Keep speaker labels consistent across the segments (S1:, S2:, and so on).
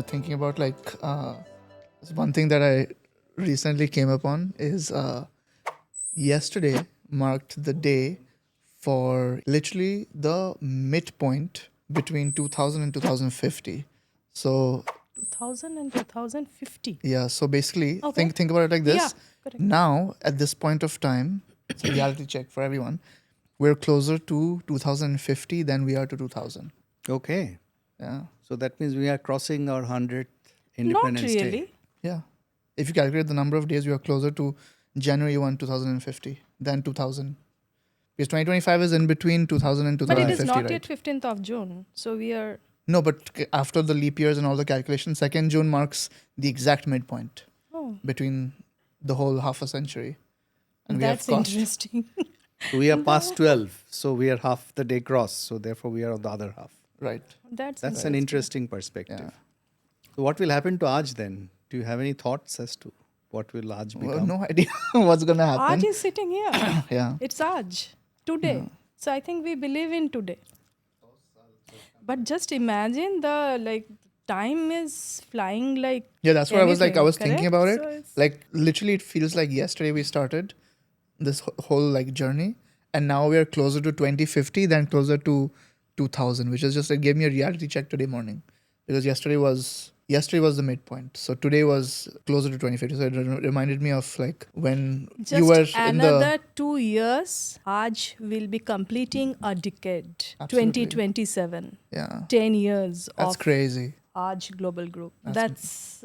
S1: Thinking about one thing that I recently came upon is yesterday marked the day for literally the midpoint between 2000 and 2050. So
S2: 2000 and 2050.
S1: yeah, so basically
S2: Okay.
S1: think about it like this.
S2: Yeah, correct.
S1: Now at this point of time, it's a reality check for everyone. We're closer to 2050 than we are to 2000.
S3: Okay.
S1: Yeah.
S3: So that means we are crossing our 100th
S2: Not
S3: Independence Day.
S2: really.
S1: Yeah. If you calculate the number of days, we are closer to January 1, 2050 than 2000. Because 2025 is in between 2000 and
S2: But it is
S1: 2050,
S2: not
S1: right?
S2: yet 15th of June. So we are.
S1: No, but after the leap years and all the calculations, 2nd June marks the exact midpoint
S2: Oh,
S1: between the whole half a century. And we have
S2: that's
S1: crossed.
S2: interesting.
S3: So we are past 12. So we are half the day crossed. So therefore we are on the other half.
S1: Right.
S3: That's an interesting perspective.
S1: Yeah.
S3: So what will happen to AAJ then? Do you have any thoughts as to what will AAJ become?
S1: Well, no idea what's going to happen.
S2: Aj is sitting here.
S1: Yeah.
S2: It's Aj. Today. So I think we believe in today. But just imagine the time is flying like.
S1: Yeah, that's what I was thinking
S2: correct?
S1: about it.
S2: So it's-
S1: Like literally it feels like yesterday we started this whole journey, and now we are closer to 2050 than closer to 2000, which is just gave me a reality check today morning, because yesterday was the midpoint, so today was closer to 2050. So it reminded me of when
S2: Just
S1: you were in
S2: another
S1: the
S2: 2 years, Aj will be completing a decade.
S1: Absolutely.
S2: 2027.
S1: yeah,
S2: 10 years
S1: that's
S2: of
S1: crazy.
S2: AAJ Global Group. That's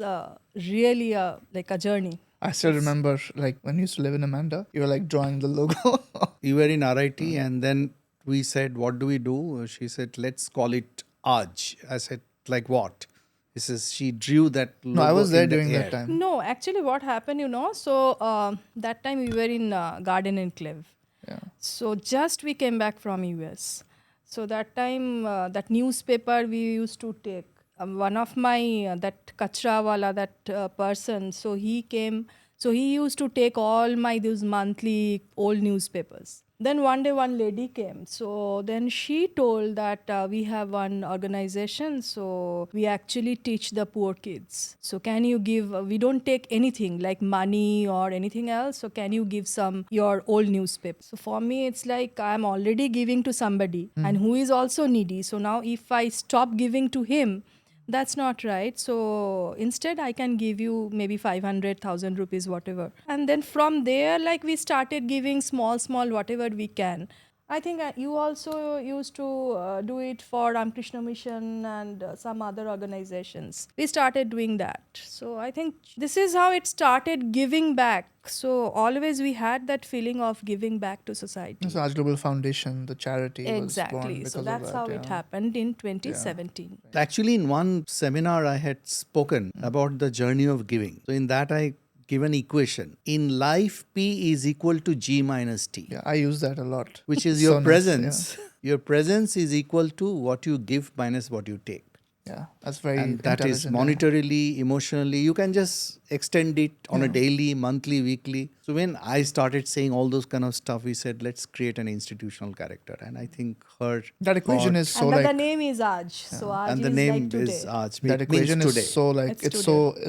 S2: really a journey.
S1: I still remember when you used to live in Amanda, you were drawing the logo.
S3: You were in RIT and then we said, what do we do? She said, let's call it AAJ. I said, like what? He says, she drew that logo.
S1: No, I was there
S3: in the
S1: during
S3: air.
S1: that time.
S2: No, actually what happened, so that time we were in Garden Enclave.
S1: Yeah.
S2: So just we came back from US. So that time, that newspaper we used to take. One of my, that kachra wala, that person, so he came, so he used to take all my those monthly old newspapers. Then one day one lady came. So then she told that we have one organization. So we actually teach the poor kids. So can you give, we don't take anything like money or anything else. So can you give some your old newspaper? So for me, it's like I'm already giving to somebody and who is also needy. So now if I stop giving to him, that's not right. So instead, I can give you maybe 500,000 rupees, whatever. And then from there, we started giving small, whatever we can. I think you also used to do it for Ramakrishna Mission and some other organizations. We started doing that. So I think this is how it started giving back. So always we had that feeling of giving back to society.
S1: So AAJ Global Foundation, the charity, was born
S2: Exactly.
S1: because
S2: So
S1: of
S2: that's
S1: that,
S2: how it happened in 2017.
S3: Actually, in one seminar, I had spoken about the journey of giving. So in that, I give an equation. In life, P is equal to G minus T.
S1: Yeah, I use that a lot.
S3: Which is
S1: So
S3: your
S1: nice,
S3: presence. Your presence is equal to what you give minus what you take.
S1: Yeah, that's very
S3: And that is
S1: intelligent, yeah.
S3: monetarily, emotionally. You can just extend it on a daily, monthly, weekly. So when I started saying all those kind of stuff, we said, let's create an institutional character. And I think her
S1: That equation
S3: thought-
S1: is so
S2: And the name is Aj. So Aj
S3: and the
S2: is
S3: name
S2: today.
S3: is AAJ.
S1: that
S3: It means
S1: equation
S3: today.
S1: is so
S2: It's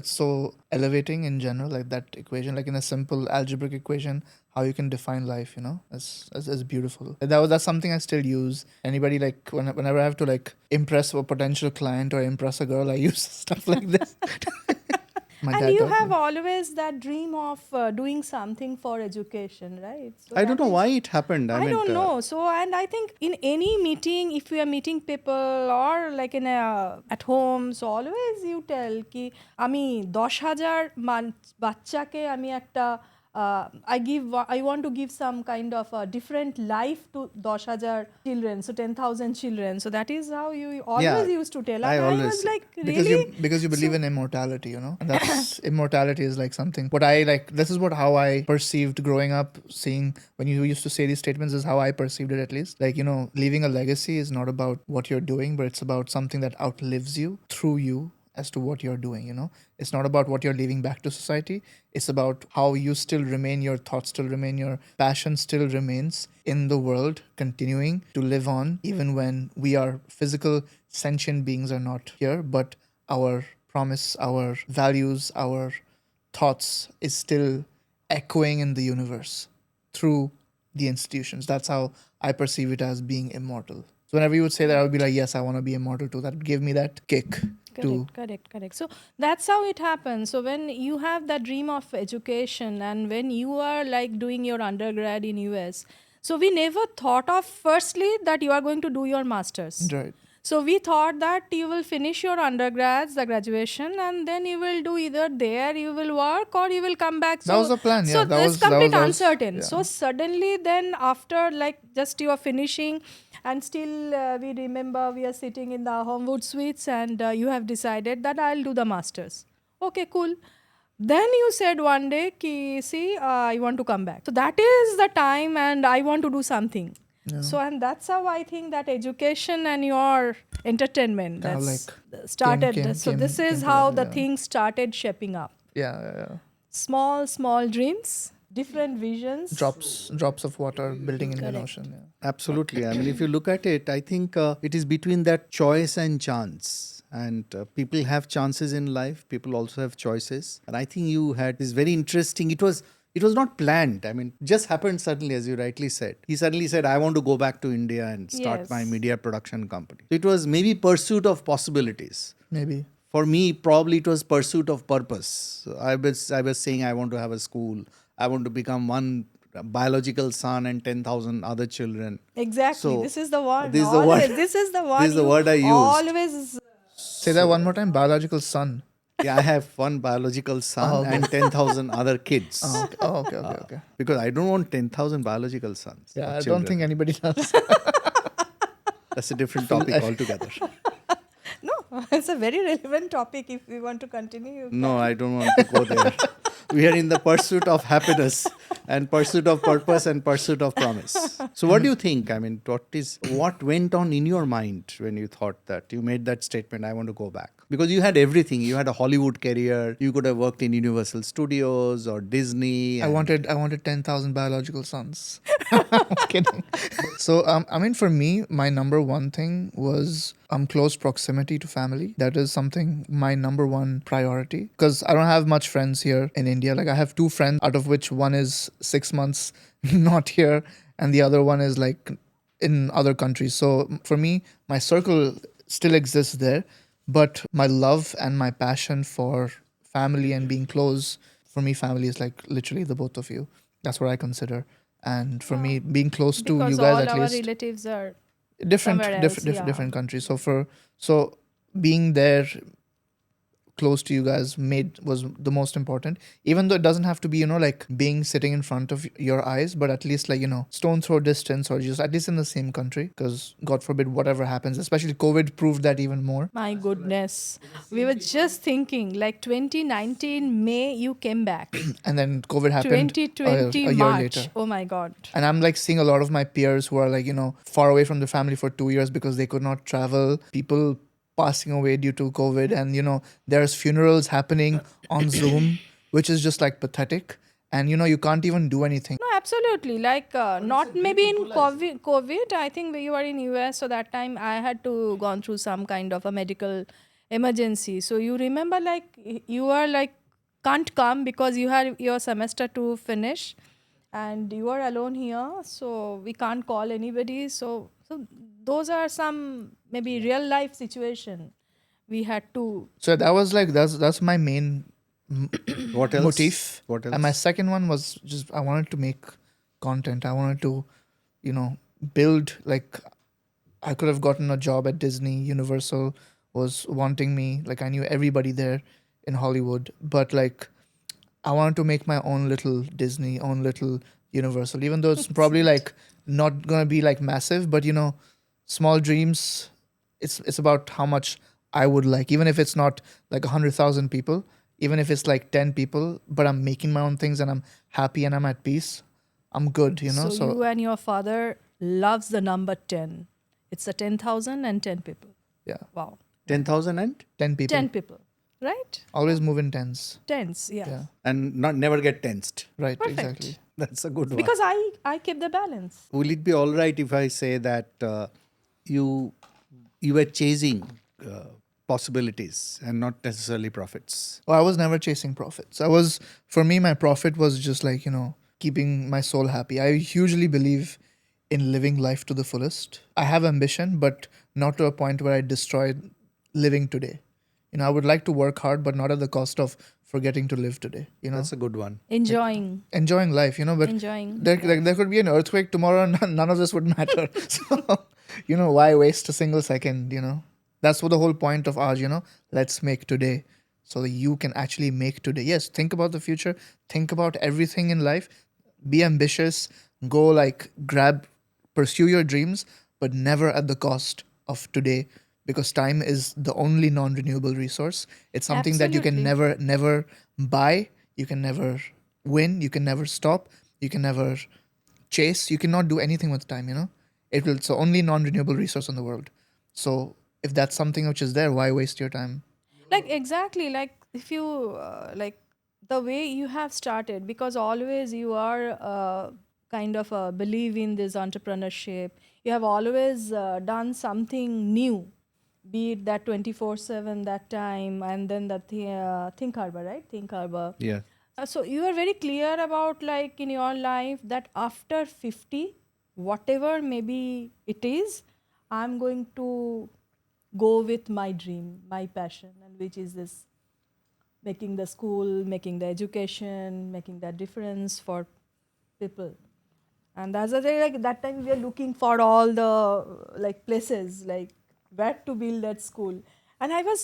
S1: it's so elevating in general. That equation, in a simple algebraic equation, how you can define life, that's beautiful. That's something I still use. Anybody whenever I have to impress a potential client or impress a girl, I use stuff like this. My
S2: And
S1: dad
S2: you
S1: taught
S2: have
S1: me.
S2: always that dream of doing something for education, right? So
S3: I don't
S2: that
S3: know
S2: is-
S3: why it happened.
S2: I don't know. So, and I think in any meeting, if we are meeting people or in at home, so always you tell ki ami 10,000 বাচ্চাকে আমি একটা I want to give some kind of a different life to 10,000 children, so 10,000 children. So that is how you always used to tell.
S3: I
S2: And I
S3: always
S2: was
S3: say.
S2: like, really?
S1: Because you believe in immortality, and that's immortality is something. What I this is how I perceived growing up, seeing when you used to say these statements, is how I perceived it, at least. Leaving a legacy is not about what you're doing, but it's about something that outlives you, through you, as to what you're doing, you know. It's not about what you're leaving back to society. It's about how you still remain, your thoughts still remain, your passion still remains in the world, continuing to live on, even when we are physical, sentient beings are not here, but our promise, our values, our thoughts is still echoing in the universe through the institutions. That's how I perceive it as being immortal. So whenever you would say that, I would be like, yes, I want to be immortal too. That gave me that kick to
S2: Correct. So that's how it happens. So when you have that dream of education and when you are like doing your undergrad in US, so we never thought of firstly that you are going to do your masters.
S1: right.
S2: So we thought that you will finish your undergrads, the graduation, and then you will do either there you will work or you will come back.
S1: That was the plan.
S2: So
S1: Yeah, that
S2: this
S1: was that
S2: complete
S1: was
S2: uncertain.
S1: yeah.
S2: So suddenly then after like just you are finishing and still we remember we are sitting in the Homewood Suites and you have decided that I'll do the masters. Okay, cool. Then you said one day, ki, see, I want to come back. So that is the time and I want to do something.
S1: Yeah.
S2: So, and that's how I think that education and your entertainment
S1: Kind of
S2: that's
S1: like
S2: started.
S1: came-
S2: so
S1: came-
S2: this is
S1: came
S2: how
S1: together,
S2: the
S1: yeah.
S2: things started shaping up.
S1: Yeah.
S2: Small dreams, different visions.
S1: Drops of water building in an
S2: Correct.
S1: ocean. Yeah.
S3: Absolutely. I mean, if you look at it, I think it is between that choice and chance. And people have chances in life. People also have choices. And I think you had this very interesting. It was not planned. I mean, it just happened suddenly, as you rightly said. He suddenly said, "I want to go back to India and start my
S2: Yes.
S3: media production company." So it was maybe pursuit of possibilities.
S1: Maybe.
S3: For me, probably it was pursuit of purpose. So I was saying I want to have a school. I want to become one biological son and 10,000 other children.
S2: Exactly.
S3: So,
S2: this is the one.
S3: this is the
S2: Always.
S3: word-
S2: This is the one.
S3: this is the
S2: you
S3: word I used.
S2: Always.
S1: Say that one more time. Biological son.
S3: Yeah, I have one biological son
S1: Oh, okay.
S3: and 10,000 other kids.
S1: Okay.
S3: Because I don't want 10,000 biological sons.
S1: Yeah,
S3: or
S1: I don't
S3: children.
S1: think anybody does.
S3: That's a different topic altogether.
S2: No, it's a very relevant topic. If we want to continue, you
S3: No,
S2: can.
S3: I don't want to go there. We are in the pursuit of happiness and pursuit of purpose and pursuit of promise. So what do you think? I mean, what went on in your mind when you thought that you made that statement, I want to go back? Because you had everything. You had a Hollywood career. You could have worked in Universal Studios or Disney.
S1: I wanted 10,000 biological sons. I'm kidding. So I mean, for me, my number one thing was close proximity to family. That is something my number one priority, because I don't have much friends here in India. Like I have two friends, out of which one is 6 months not here, and the other one is like in other countries. So for me, my circle still exists there, but my love and my passion for family and being close, for me, family is like literally the both of you. That's what I consider. And for me, being close to
S2: Because
S1: you guys
S2: all
S1: at
S2: our
S1: least
S2: relatives are
S1: different
S2: somewhere else, yeah.
S1: different countries. So being there close to you guys was the most important, even though it doesn't have to be, you know, like being sitting in front of your eyes, but at least, like, you know, stone throw distance, or just at least in the same country, because God forbid whatever happens, especially COVID proved that even more.
S2: My goodness. We were just thinking like 2019 May you came back.
S1: And then COVID happened
S2: 2020
S1: a year
S2: March.
S1: later.
S2: Oh my God.
S1: And I'm like seeing a lot of my peers who are like, you know, far away from the family for 2 years because they could not travel. People passing away due to COVID. And, you know, there's funerals happening on Zoom, which is just like pathetic. And, you know, you can't even do anything.
S2: No, absolutely. Like not maybe in COVID. I think we were in US, so that time I had to gone through some kind of a medical emergency. So you remember, like you are like can't come because you had your semester to finish, and you are alone here. So we can't call anybody. So those are some maybe real life situation we had to.
S1: So that was like, that's my main
S3: What else?
S1: motif.
S3: What else?
S1: And my second one was just, I wanted to make content. I wanted to, you know, build, like, I could have gotten a job at Disney. Universal was wanting me. Like, I knew everybody there in Hollywood. But, like, I wanted to make my own little Disney, own little Universal, even though it's probably, like, not going to be, like, massive. But, you know, small dreams, it's about how much I would like. Even if it's not, like, 100,000 people, even if it's, like, 10 people, but I'm making my own things and I'm happy and I'm at peace, I'm good, you know?
S2: So you and your father loves the number 10. It's a 10,000 and 10 people.
S1: Yeah.
S2: Wow.
S3: 10,000 and
S1: 10 people.
S2: 10 people, right?
S1: Always move in tens.
S2: Tens, yeah.
S1: Yeah.
S3: never get tensed.
S1: Right.
S2: Perfect.
S1: Exactly.
S3: That's a good one.
S2: Because I keep the balance.
S3: Will it be all right if I say that you were chasing possibilities and not necessarily profits?
S1: Well, I was never chasing profits. For me, my profit was just like, keeping my soul happy. I hugely believe in living life to the fullest. I have ambition, but not to a point where I destroy living today. I would like to work hard, but not at the cost of forgetting to live today.
S3: That's a good one.
S2: Enjoying.
S1: Enjoying life, but
S2: Enjoying.
S1: there could be an earthquake tomorrow and none of this would matter. So, why waste a single second, That's what the whole point of AAJ, let's make today so that you can actually make today. Yes, think about the future, think about everything in life, be ambitious, go pursue your dreams, but never at the cost of today, because time is the only non-renewable resource. It's something that you can never buy, you can never win, you can never stop, you can never chase, you cannot do anything with time, It's the only non-renewable resource in the world. So if that's something which is there, why waste your time?
S2: Exactly, if you, the way you have started, because always you are kind of believe in this entrepreneurship. You have always done something new, be it that 24/7 that time, and then the Think Harbor, right? Think Harbor.
S3: Yeah.
S2: So you are very clear about in your life that after 50, whatever maybe it is, I'm going to go with my dream, my passion, and which is this making the school, making the education, making that difference for people. And that's the thing, that time we are looking for all the places, where to build that school. And I was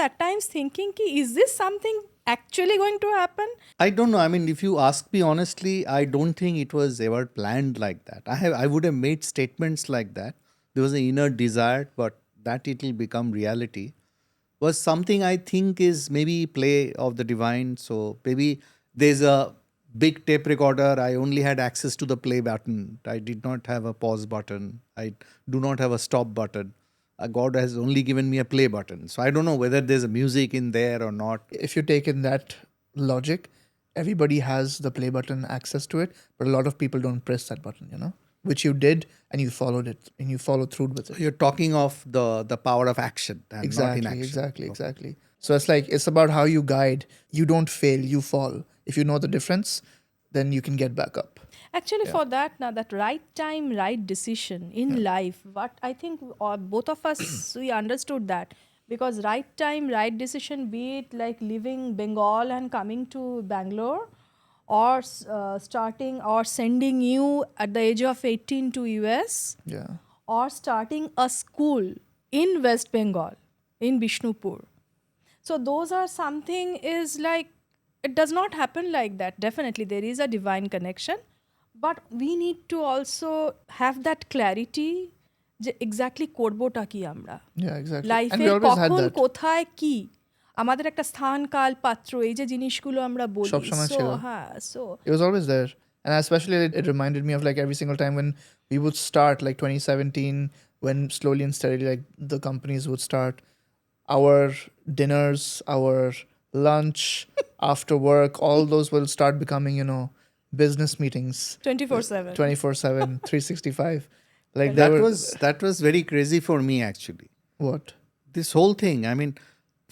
S2: at times thinking, is this something actually going to happen?
S3: I don't know. I mean, if you ask me honestly, I don't think it was ever planned like that. I would have made statements like that. There was an inner desire, but that it will become reality was something I think is maybe play of the divine. So maybe there's a big tape recorder. I only had access to the play button. I did not have a pause button. I do not have a stop button. God has only given me a play button. So I don't know whether there's a music in there or not.
S1: If you take in that logic, everybody has the play button access to it, but a lot of people don't press that button, which you did, and you followed it and you followed through with it.
S3: You're talking of the power of action and not inaction.
S1: Exactly. So it's about how you guide. You don't fail, you fall. If you know the difference, then you can get back up.
S2: Actually, for that, now that right time, right decision in life, what I think both of us, we understood that. Because right time, right decision, be it leaving Bengal and coming to Bangalore, or starting or sending you at the age of 18 to US, or starting a school in West Bengal, in Bishnupur. So those are something is it does not happen like that. Definitely there is a divine connection, but we need to also have that clarity exactly korbo ta ki amra.
S1: Yeah, exactly.
S2: Life
S1: And we always had
S2: কখন
S1: that.
S2: কোথায় কি আমাদের একটা স্থান কাল পাত্র এই যে জিনিসগুলো আমরা বলি
S1: সবসময় ছিল।
S2: so
S1: It was always there. And especially it reminded me of every single time when we would start 2017, when slowly and steadily the companies would start, our dinners, our lunch, after work, all those will start becoming, business meetings.
S2: 24/7.
S1: 24/7, 365.
S3: That was very crazy for me actually.
S1: What?
S3: This whole thing. I mean,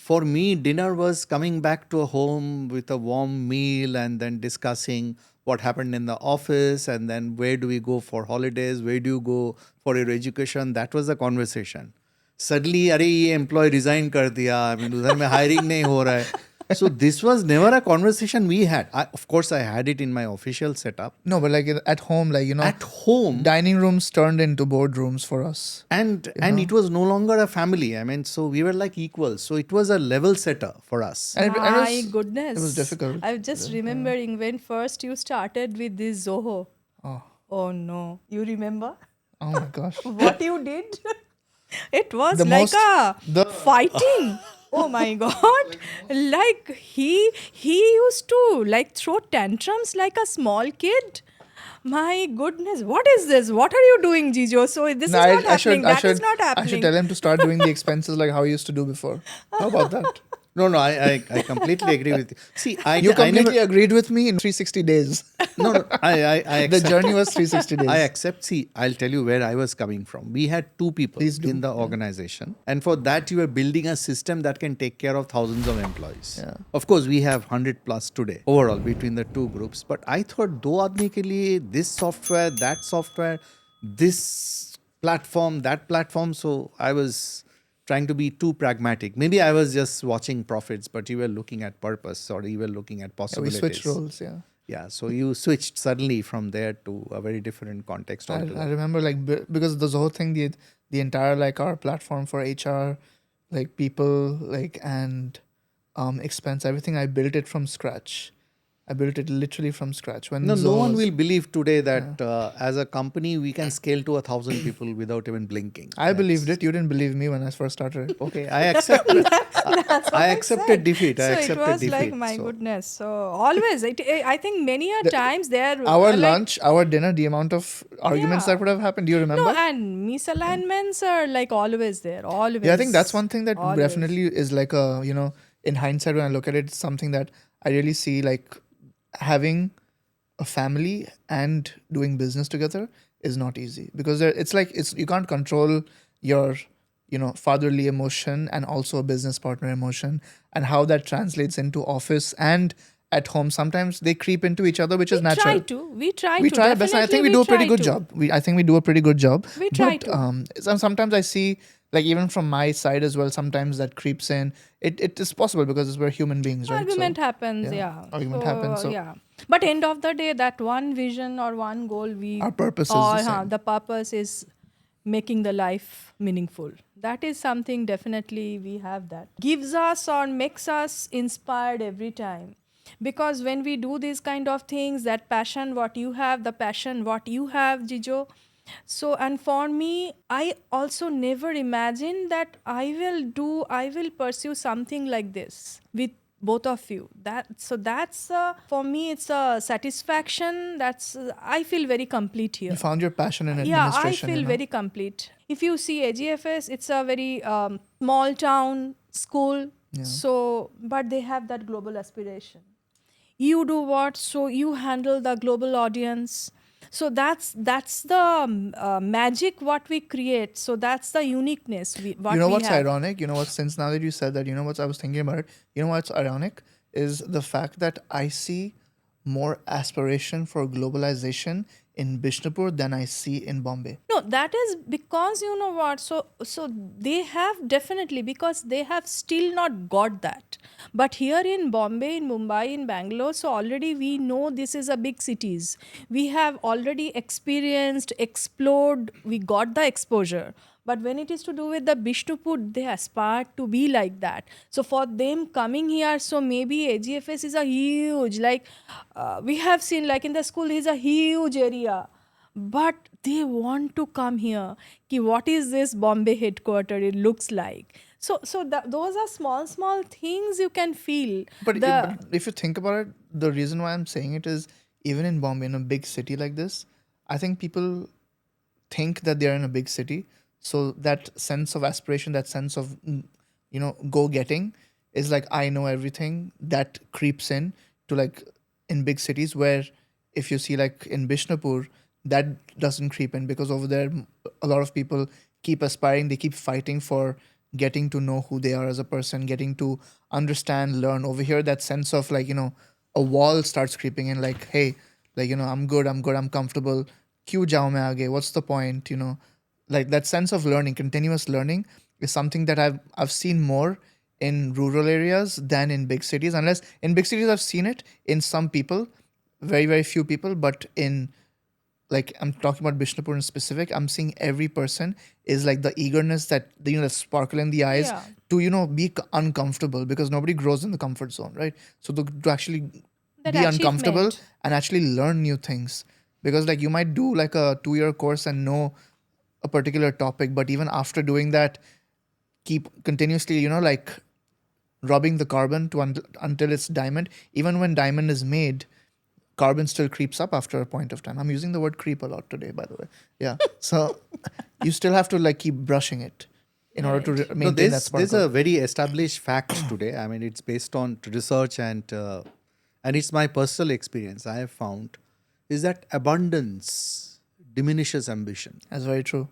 S3: for me, dinner was coming back to a home with a warm meal and then discussing what happened in the office and then where do we go for holidays, where do you go for your education. That was the conversation. Suddenly, अरे ये employee resign कर दिया. I mean, उधर में hiring नहीं हो रहा है. So this was never a conversation we had. Of course, I had it in my official setup.
S1: No, but at home,
S3: At home,
S1: dining rooms turned into boardrooms for us.
S3: And it was no longer a family. I mean, so we were like equals. So it was a level setter for us.
S1: And
S2: My goodness.
S1: It was difficult.
S2: I'm just remembering when first you started with this Zoho. Oh no. You remember?
S1: Oh my gosh.
S2: What you did? It was fighting. Oh my God. He used to throw tantrums like a small kid. my goodness, what is this? What are you doing, Jijo? So this
S1: No,
S2: is not happening. That is not
S1: I should
S2: happening.
S1: tell him to start doing the expenses like how he used to do before. How about that?
S3: No, I completely agree with you. See,
S1: You
S3: I never.
S1: completely agreed with me in 360 days.
S3: No, I
S1: The
S3: accept.
S1: journey was 360 days.
S3: I accept. See, I'll tell you where I was coming from. We had two people
S1: Please do.
S3: in the organization, and for that, you were building a system that can take care of thousands of employees.
S1: Yeah.
S3: Of course, we have 100 plus today overall between the two groups. But I thought, do aadmi ke liye, this software, this platform, that platform. So I was trying to be too pragmatic. Maybe I was just watching profits, but you were looking at purpose, or you were looking at
S1: Yeah, we
S3: possibilities.
S1: switched roles, yeah.
S3: Yeah, so you switched suddenly from there to a very different context
S1: I
S3: altogether.
S1: remember like because this whole thing, the entire like our platform for HR, like people like and expense, everything, I built it from scratch. I built it literally from scratch. When
S3: No,
S1: Zoho
S3: no one
S1: was-
S3: will believe today that as a company we can scale to 1,000 people without even blinking.
S1: I believed it. You didn't believe me when I first started.
S3: Okay, I accepted.
S2: That's what
S3: I
S2: I
S3: accepted
S2: said.
S3: defeat. I
S2: So
S3: accepted
S2: it was
S3: defeat.
S2: like, my
S3: So-
S2: goodness. So always, I think many a times there.
S1: Our
S2: like,
S1: lunch, our dinner, the amount of arguments
S2: Yeah.
S1: that would have happened. Do you remember?
S2: No, and misalignments are like always there. Always.
S1: Yeah, I think that's one thing that
S2: Always.
S1: definitely is like a, in hindsight when I look at it, it's something that I really see like having a family and doing business together is not easy because it's you can't control your fatherly emotion and also a business partner emotion, and how that translates into office and at home. Sometimes they creep into each other, which is natural.
S2: We try
S1: We
S2: to.
S1: try our best, and I think we
S2: Definitely
S1: do a pretty
S2: try
S1: good
S2: to.
S1: job. I think we do a pretty good job.
S2: We try
S1: but,
S2: to.
S1: sometimes I see, like even from my side as well, sometimes that creeps in. It is possible because we're human beings, right?
S2: Argument
S1: So,
S2: happens,
S1: yeah,
S2: yeah.
S1: argument happens, so-
S2: yeah. But end of the day, that one vision or one goal,
S1: Our purpose is the same.
S2: the purpose is making the life meaningful. That is something definitely we have that gives us or makes us inspired every time. Because when we do these kind of things, that passion what you have, the passion what you have, Jijo. So, and for me, I also never imagined that I will pursue something like this with both of you. That's for me, it's a satisfaction. I feel very complete here.
S1: You found your passion in
S2: Yeah, I
S1: administration.
S2: feel very complete. If you see AGFS, it's a very small town school.
S1: Yeah.
S2: So, but they have that global aspiration. You do what? So you handle the global audience. So that's the magic what we create. So that's the uniqueness what
S1: You know
S2: we
S1: what's
S2: have.
S1: ironic? Since now that you said that, I was thinking about it. You know what's ironic is the fact that I see more aspiration for globalization in Bishnupur than I see in Bombay.
S2: No, that is because you know what. So they have definitely, because they have still not got that. But here in Bombay, in Mumbai, in Bangalore, so already we know this is a big cities. We have already experienced, explored. We got the exposure. But when it is to do with the Bishnupur, they aspire to be like that. So for them coming here, so maybe AGFS is a huge, like we have seen, like in the school, is a huge area. But they want to come here. Ki what is this Bombay headquarter? It looks like. So those are small things you can feel.
S1: But if you think about it, the reason why I'm saying it is even in Bombay, in a big city like this, I think people think that they're in a big city. So that sense of aspiration, that sense of, go-getting is like, I know everything, that creeps in to like in big cities where if you see like in Bishnupur, that doesn't creep in because over there, a lot of people keep aspiring, they keep fighting for getting to know who they are as a person, getting to understand, learn. Over here, that sense of like, a wall starts creeping in, like, hey, like, I'm good, I'm comfortable. Kyun jao main aage? What's the point? Like that sense of learning, continuous learning is something that I've seen more in rural areas than in big cities. Unless in big cities, I've seen it in some people, very, very few people, but in like I'm talking about Bishnupur in specific, I'm seeing every person is like the eagerness that the sparkle in the eyes
S2: Yeah.
S1: to be uncomfortable because nobody grows in the comfort zone, right? So to actually
S2: That
S1: be uncomfortable
S2: achievement.
S1: and actually learn new things, because like you might do like a 2-year course and know a particular topic, but even after doing that, keep continuously like rubbing the carbon to until it's diamond. Even when diamond is made, carbon still creeps up after a point of time. I'm using the word creep a lot today, by the way. Yeah. So you still have to like keep brushing it in order to
S2: Right.
S3: No,
S1: maintain that
S3: there's
S1: sparkle.
S3: a very established fact today. I mean, it's based on research and it's my personal experience. I have found is that abundance diminishes ambition.
S1: That's very true.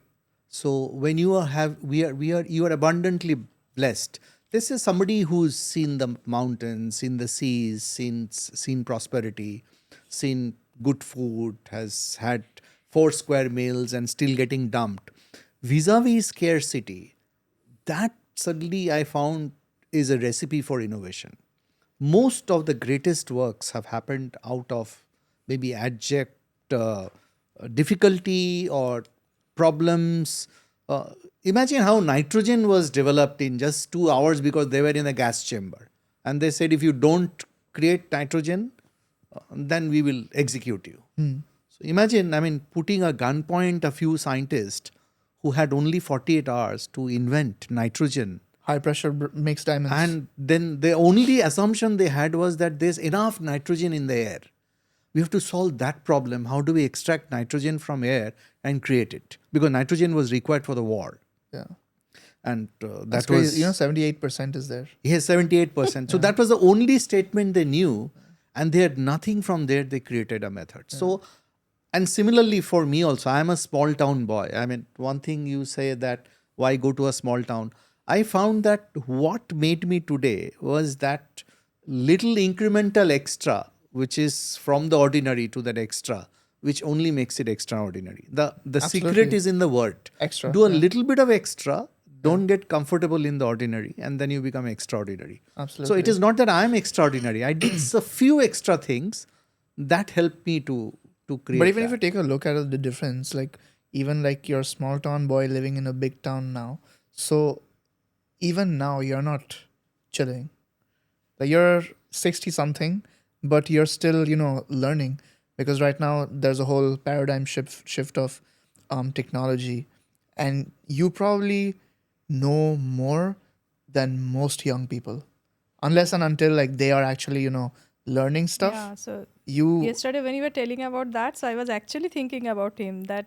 S3: So when you you are abundantly blessed. This is somebody who's seen the mountains, seen the seas, seen prosperity, seen good food, has had 4 square meals and still getting dumped. Vis-a-vis scarcity, that suddenly I found is a recipe for innovation. Most of the greatest works have happened out of maybe abject difficulty or problems. Imagine how nitrogen was developed in just 2 hours because they were in a gas chamber. And they said, if you don't create nitrogen, then we will execute you. So imagine, I mean, putting a gunpoint a few scientists who had only 48 hours to invent nitrogen.
S1: High pressure makes diamonds.
S3: And then the only assumption they had was that there's enough nitrogen in the air. We have to solve that problem. How do we extract nitrogen from air and create it? Because nitrogen was required for the war.
S1: Yeah.
S3: And
S1: That's
S3: that was,
S1: crazy. 78% is there.
S3: yes, 78%. So that was the only statement they knew. And they had nothing from there. They created a method. So, and similarly for me also, I'm a small town boy. I mean, one thing you say that why go to a small town? I found that what made me today was that little incremental extra, which is from the ordinary to that extra, which only makes it extraordinary. The secret
S1: Absolutely.
S3: is in the word.
S1: Extra,
S3: Do a
S1: yeah.
S3: little bit of extra. Don't get comfortable in the ordinary, and then you become extraordinary. So
S1: Absolutely.
S3: it is not that I am extraordinary. I did a few extra things that helped me to create.
S1: But even if
S3: that.
S1: you take a look at the difference, like even like you're a small town boy living in a big town now. So even now you're not chilling. Like you're 60 something, but you're still, learning, because right now there's a whole paradigm shift of technology, and you probably know more than most young people, unless and until like they are actually, learning stuff.
S2: Yeah. So
S1: You
S2: yesterday when you were telling about that, so I was actually thinking about him that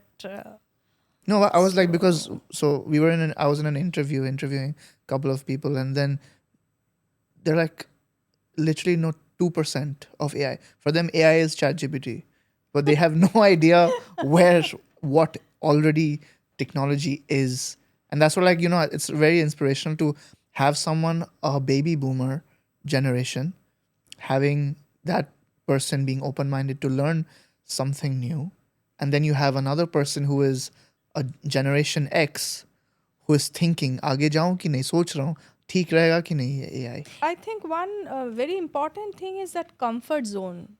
S1: No, I was like, because so we were I was in an interviewing a couple of people, and then they're like, literally no 2% of AI. For them, AI is ChatGPT, but they have no idea what already technology is. And that's what, like, it's very inspirational to have someone, a baby boomer generation, having that person being open minded to learn something new. And then you have another person who is a generation X who is thinking, आगे जाऊं कि नहीं, सोच रहा हूँ ठीक रहेगा कि नहीं ये AI.
S2: I think one very important thing is that comfort zone.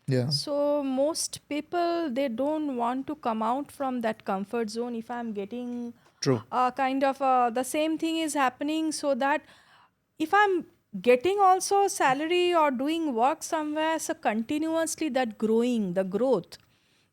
S1: Yeah.
S2: So most people, they don't want to come out from that comfort zone. If I'm getting
S3: True.
S2: kind of the same thing is happening, so that if I'm getting also salary or doing work somewhere, so continuously that the growth,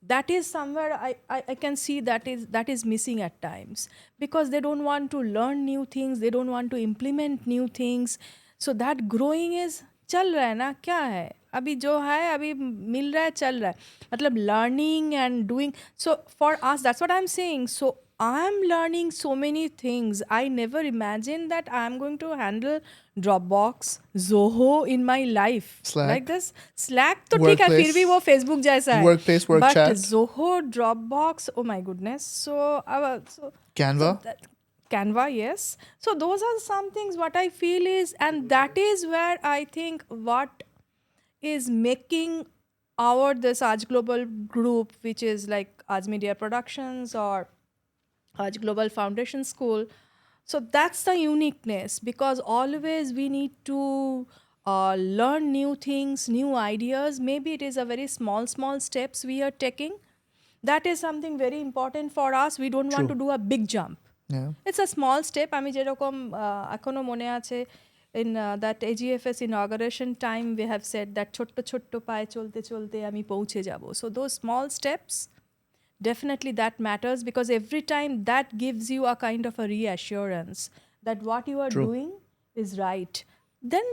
S2: that is somewhere I can see that is missing at times, because they don't want to learn new things, they don't want to implement new things. So that growing is चल रहा है ना, क्या है अभी जो है अभी मिल रहा है, चल रहा है, मतलब learning and doing. So for us, that's what I'm saying. So I'm learning so many things. I never imagined that I'm going to handle Dropbox, Zoho in my life.
S1: Slack.
S2: Like this. Slack तो ठीक है, फिर भी वो Facebook जैसा है.
S1: Workplace, work
S2: But
S1: chat.
S2: Zoho, Dropbox, oh my goodness. So
S1: Canva.
S2: Canva, yes. So those are some things what I feel is, and that is where I think what is making our this AAJ Global group, which is like AAJ Media Productions or AAJ Global Foundation School. So that's the uniqueness, because always we need to learn new things, new ideas. Maybe it is a very small steps we are taking. That is something very important for us. We don't want to do a big jump.
S1: Yeah.
S2: It's a small step. আমি যেরকম এখনো মনে আছে in that AGFS inauguration time we have said that ছোট্ট পায়ে চলতে চলতে আমি পৌঁছে যাব. So those small steps, definitely that matters, because every time that gives you a kind of a reassurance that what you are
S3: True.
S2: doing is right. Then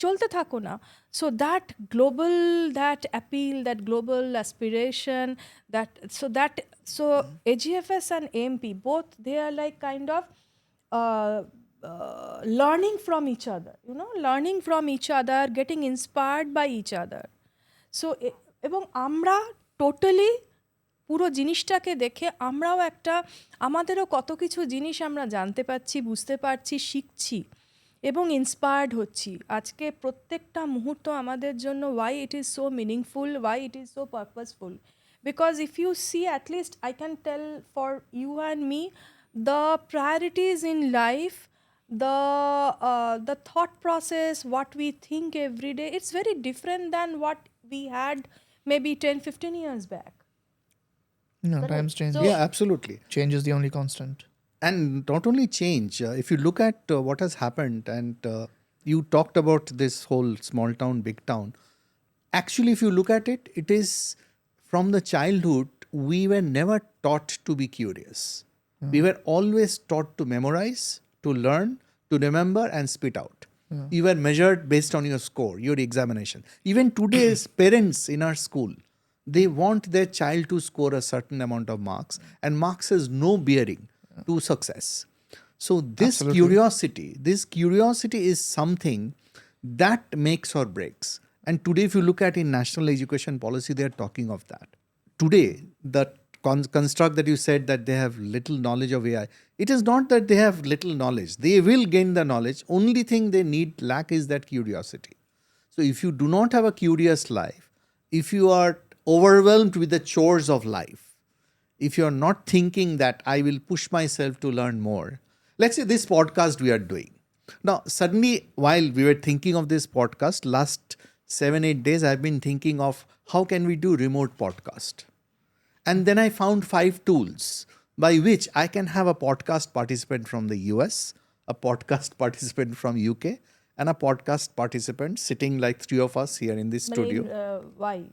S2: চলতে থাকো না. So that appeal, that global aspiration, so AGFS and AMP both, they are like kind of learning from each other, learning from each other, getting inspired by each other. So এবং আমরা totally পুরো জিনিসটাকে দেখে আমরাও আমাদেরও কত কিছু জিনিস আমরা জানতে পারছি, বুঝতে পারছি, শিখছি এবং ইন্সপায়ার্ড হচ্ছি. আজকে প্রত্যেকটা মুহূর্ত আমাদের জন্য why it is so meaningful, why it is so purposeful. Because if you see, at least I can tell for you and me, the priorities in life, the thought process, what we think every day, it's very different than what we had maybe 10-15 years back.
S1: No, times change.
S3: Yeah, absolutely.
S1: Change is the only constant.
S3: And not only change, if you look at what has happened, and you talked about this whole small town, big town. Actually, if you look at it, it is from the childhood, we were never taught to be curious. We were always taught to memorize, to learn, to remember and spit out. You were measured based on your score, your examination. Even today's parents in our school, they want their child to score a certain amount of marks, and marks has no bearing to success. So this curiosity is something that makes or breaks. And today, if you look at in national education policy, they are talking of that. Today, the construct that you said that they have little knowledge of AI, it is not that they have little knowledge. They will gain the knowledge. Only thing they lack is that curiosity. So if you do not have a curious life, if you are overwhelmed with the chores of life, if you are not thinking that I will push myself to learn more, let's say this podcast we are doing. Now, suddenly, while we were thinking of this podcast, last 7-8 days, I've been thinking of how can we do remote podcast. And then I found 5 tools by which I can have a podcast participant from the US, a podcast participant from UK, and a podcast participant sitting like 3 of us here in this studio.
S2: Why?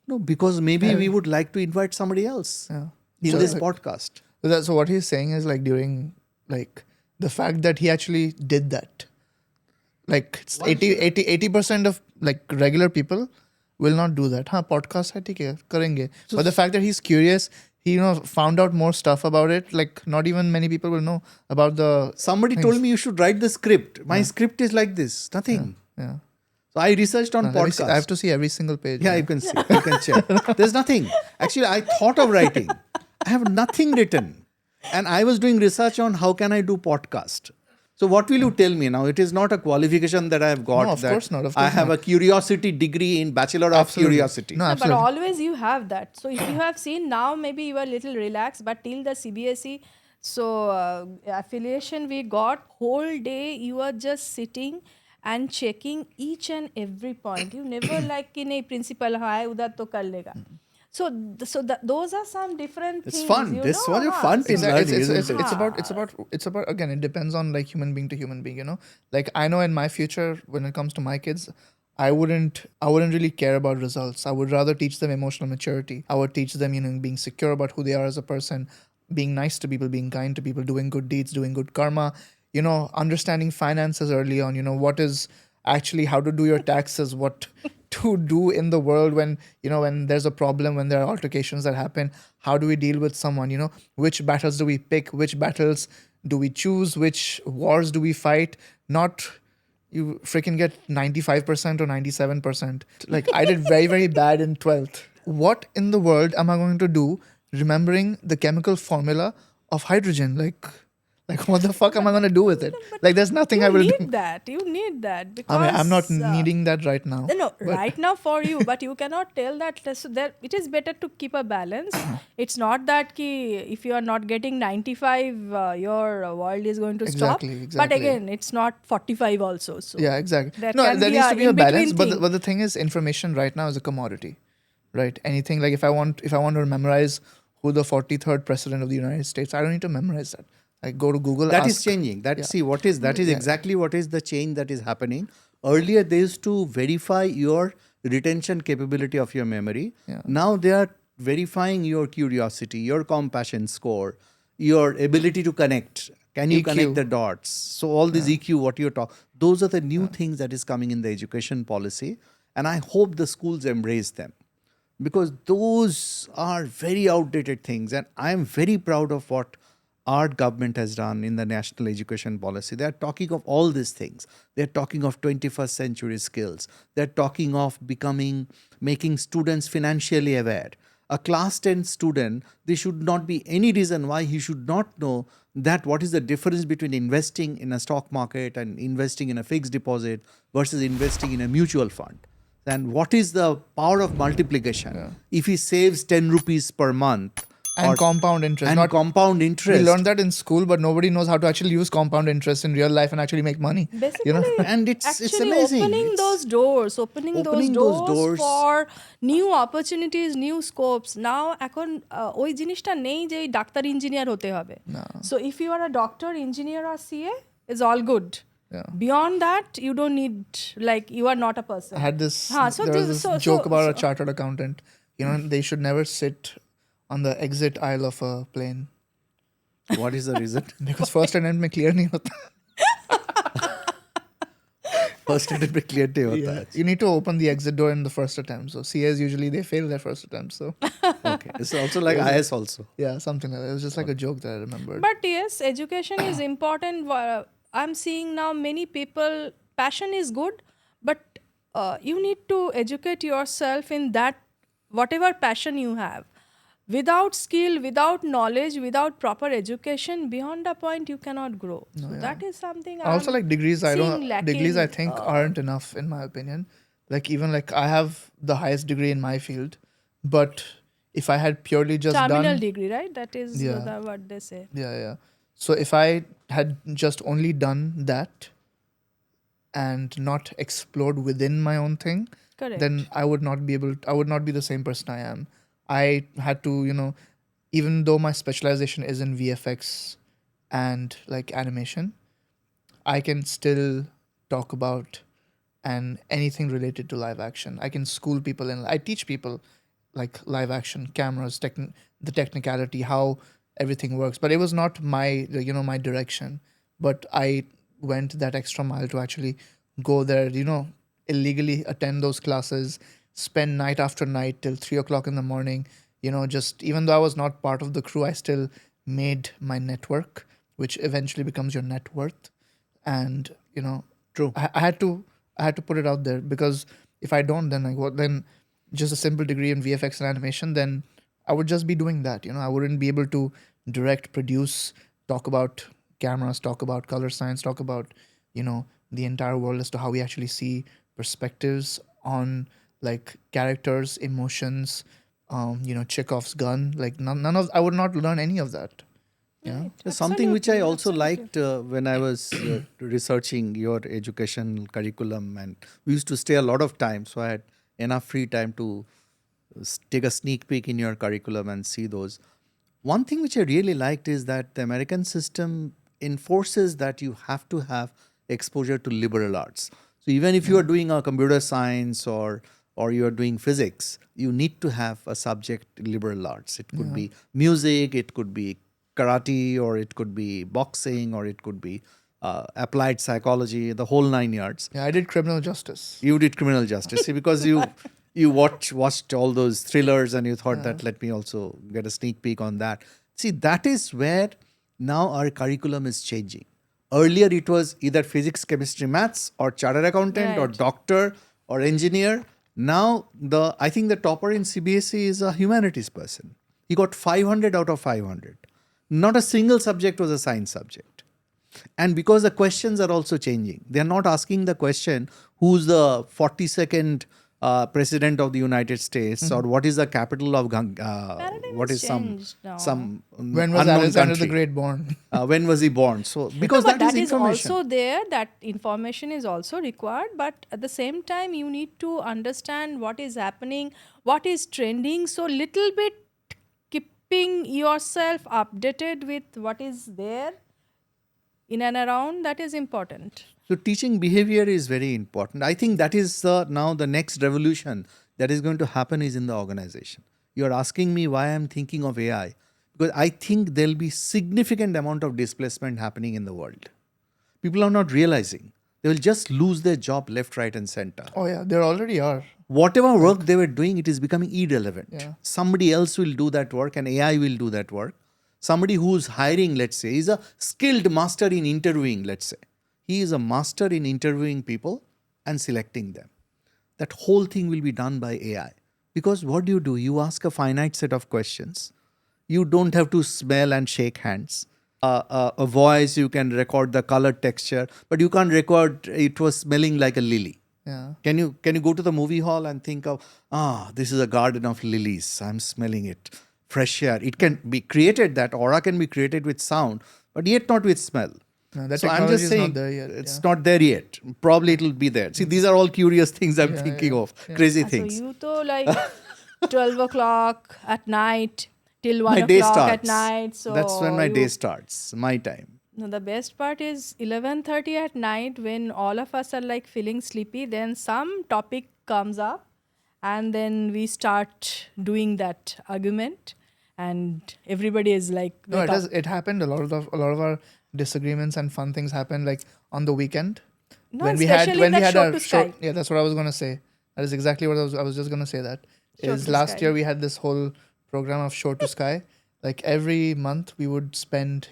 S3: No, because maybe we would like to invite somebody else in this podcast.
S1: So what he's saying is like during like the fact that he actually did that. Like it's 80% of like regular people will not do that. Podcast hai, theek hai, karenge. But the fact that he's curious, he found out more stuff about it. Like not even many people will know about the.
S3: Somebody told me you should write the script. My script is like this. Nothing.
S1: Yeah.
S3: So I researched on podcast.
S1: I have to see every single page.
S3: Yeah, you can see. You can check. There's nothing. Actually, I thought of writing. I have nothing written. And I was doing research on how can I do podcast. So what will you tell me now? It is not a qualification that I have got.
S1: No, of course not.
S3: I have a curiosity degree in Bachelor of Curiosity.
S1: No,
S2: But
S1: absolutely.
S2: always you have that. So if you have seen now, maybe you are a little relaxed, but till the CBSE, so affiliation we got, whole day you are just sitting and checking each and every point. You never like in a principal, hai, udhar to kar lega. So those are some different
S3: It's
S2: things.
S3: fun. This was a fun thing.
S1: Exactly.
S3: Learning, isn't it?
S1: It's about again, it depends on like human being to human being, Like I know in my future, when it comes to my kids, I wouldn't really care about results. I would rather teach them emotional maturity. I would teach them, being secure about who they are as a person, being nice to people, being kind to people, doing good deeds, doing good karma, understanding finances early on, what is actually how to do your taxes, what to do in the world when when there's a problem, when there are altercations that happen, how do we deal with someone, which battles do we pick, which battles do we choose, which wars do we fight, not you freaking get 95% or 97%. Like I did very, very bad in 12th. What in the world am I going to do remembering the chemical formula of hydrogen? Like what the fuck am I going to do with it? Like there's nothing I will do.
S2: You need that because
S1: I mean, I'm not needing that right now.
S2: No, right now for you, but you cannot tell that. So it is better to keep a balance. It's not that if you are not getting 95, your world is going to stop.
S1: Exactly.
S2: But again, it's not 45 also. So
S1: Yeah, exactly.
S2: There
S1: No,
S2: can
S1: there
S2: be
S1: needs
S2: a
S1: to be a
S2: in-between
S1: balance.
S2: thing.
S1: But the thing is, information right now is a commodity, right? Anything like if I want to memorize who the 43rd president of the United States, I don't need to memorize that. I go to Google.
S3: That
S1: ask,
S3: is changing. That is
S1: Yeah.
S3: exactly what is the change that is happening. Earlier, they used to verify your retention capability of your memory.
S1: Yeah.
S3: Now they are verifying your curiosity, your compassion score, your ability to connect. Can you
S1: EQ.
S3: connect the dots? So all this EQ, what you're talking, those are the new things that is coming in the education policy, and I hope the schools embrace them, because those are very outdated things. And I am very proud of what our government has done in the national education policy. They are talking of all these things. They are talking of 21st century skills. They are talking of making students financially aware. A class 10 student, there should not be any reason why he should not know that what is the difference between investing in a stock market and investing in a fixed deposit versus investing in a mutual fund. And what is the power of multiplication? If he saves 10 rupees per month,
S1: And compound interest.
S3: and compound
S1: We
S3: interest,
S1: learned that in school, but nobody knows how to actually use compound interest in real life and actually make money.
S2: Basically,
S1: You know?
S3: and it's
S2: actually
S3: amazing.
S2: opening
S3: It's-
S2: those doors, opening those doors for new opportunities, new scopes. Now, এখন ওই জিনিসটা নেই যে doctor engineer হতে হবে. So if you are a doctor, engineer or CA, it's all good.
S1: Yeah.
S2: Beyond that, you don't need, like, you are not a person.
S1: I had this,
S2: so
S1: there was
S2: this-
S1: this joke about a chartered accountant. You know, they should never sit on the exit aisle of a plane.
S3: What is the reason?
S1: Because first attempt में clear नहीं होता.
S3: First attempt में clear नहीं होता है.
S1: You need to open the exit door in the first attempt. So CAs usually they fail their first attempt. So
S3: Okay. It's also like IS also.
S1: yeah, something like that. It was just like a joke that I remembered.
S2: But yes, education is important. I'm seeing now many people, passion is good, but you need to educate yourself in that, whatever passion you have. Without skill, without knowledge, without proper education, beyond a point you cannot grow. So that is something
S1: Also,
S2: I'm
S1: like degrees,
S2: seeing lacking.
S1: degrees I think aren't enough in my opinion. Like even like I have the highest degree in my field, but if I had purely just
S2: terminal
S1: done
S2: degree, right? That is what they say.
S1: yeah. So if I had just only done that and not explored within my own thing,
S2: Correct.
S1: then I would not be the same person I am. I had to, even though my specialization is in VFX and like animation, I can still talk about and anything related to live action. I can school people and I teach people like live action, cameras, the technicality, how everything works. But it was not my my direction. But I went that extra mile to actually go there, illegally attend those classes, spend night after night till 3 o'clock in the morning. Just even though I was not part of the crew, I still made my network, which eventually becomes your net worth. And
S3: True.
S1: I had to put it out there, because if I don't, then like what? Then just a simple degree in VFX and animation, then I would just be doing that. I wouldn't be able to direct, produce, talk about cameras, talk about color science, talk about the entire world as to how we actually see perspectives on like characters, emotions, Chekhov's gun. Like none of I would not learn any of that. Yeah.
S3: There's something which I also
S2: Absolutely.
S3: liked when I was researching your educational curriculum, and we used to stay a lot of time, so I had enough free time to take a sneak peek in your curriculum and see those. One thing which I really liked is that the American system enforces that you have to have exposure to liberal arts. So even if you are doing a computer science or you are doing physics, you need to have a subject liberal arts. It could be music, it could be karate, or it could be boxing, or it could be applied psychology, the whole 9 yards.
S1: Yeah, I did criminal justice.
S3: You did criminal justice. See, because you watched all those thrillers and you thought that let me also get a sneak peek on that. See, that is where now our curriculum is changing. Earlier it was either physics, chemistry, maths, or chartered accountant, or
S2: Right.
S3: doctor, or engineer. Now I think the topper in CBSE is a humanities person. He got 500 out of 500. Not a single subject was a science subject. And because the questions are also changing, they are not asking the question, who's the 42nd president of the United States, or what is the capital of
S2: Paradigm
S3: what
S2: has
S3: is
S2: changed now.
S3: some
S1: When was
S3: unknown
S1: Alexander
S3: country.
S1: the Great born?
S3: When was he born? So because
S2: But
S3: that is information.
S2: also there, that information is also required, but at the same time you need to understand what is happening, what is trending, so little bit keeping yourself updated with what is there in and around, that is important.
S3: So teaching behavior is very important. I think that is now the next revolution that is going to happen is in the organization. You are asking me why I'm thinking of AI, because I think there'll be significant amount of displacement happening in the world. People are not realizing They will just lose their job left, right, and center.
S1: Oh yeah, there already are.
S3: Whatever work they were doing, it is becoming irrelevant.
S1: Yeah.
S3: Somebody else will do that work and AI will do that work. Somebody who's hiring, let's say, is a skilled master in interviewing, let's say. He is a master in interviewing people and selecting them. That whole thing will be done by AI. Because what do? You ask a finite set of questions. You don't have to smell and shake hands. A voice, you can record the color texture, but you can't record it was smelling like a lily.
S1: Yeah.
S3: Can you go to the movie hall and think of, this is a garden of lilies. I'm smelling it. Fresh air. It can be created, that aura can be created with sound, but yet not with smell.
S1: No, that
S3: So I'm
S1: technology
S3: just
S1: is
S3: saying,
S1: not there yet.
S3: it's not there yet. Probably it will be there. See, these are all curious things I'm thinking of. Crazy things.
S2: So you to like 12 o'clock at night till 1
S3: My day
S2: o'clock
S3: starts.
S2: at night. So
S3: That's when my
S2: you-
S3: day starts, my time.
S2: No, the best part is 11:30 at night when all of us are like feeling sleepy. Then some topic comes up, and then we start doing that argument, and everybody is like,
S1: No,
S2: wake up.
S1: it happened. A lot of our disagreements and fun things happened like on the weekend.
S2: No,
S1: when we
S2: especially
S1: had
S2: that show
S1: our
S2: to
S1: show.
S2: Sky.
S1: Yeah, that's what I was gonna say. That is exactly what I was just gonna say. That
S2: Show
S1: is
S2: to
S1: last
S2: Sky.
S1: year we had this whole program of Show to Sky. Like every month we would spend,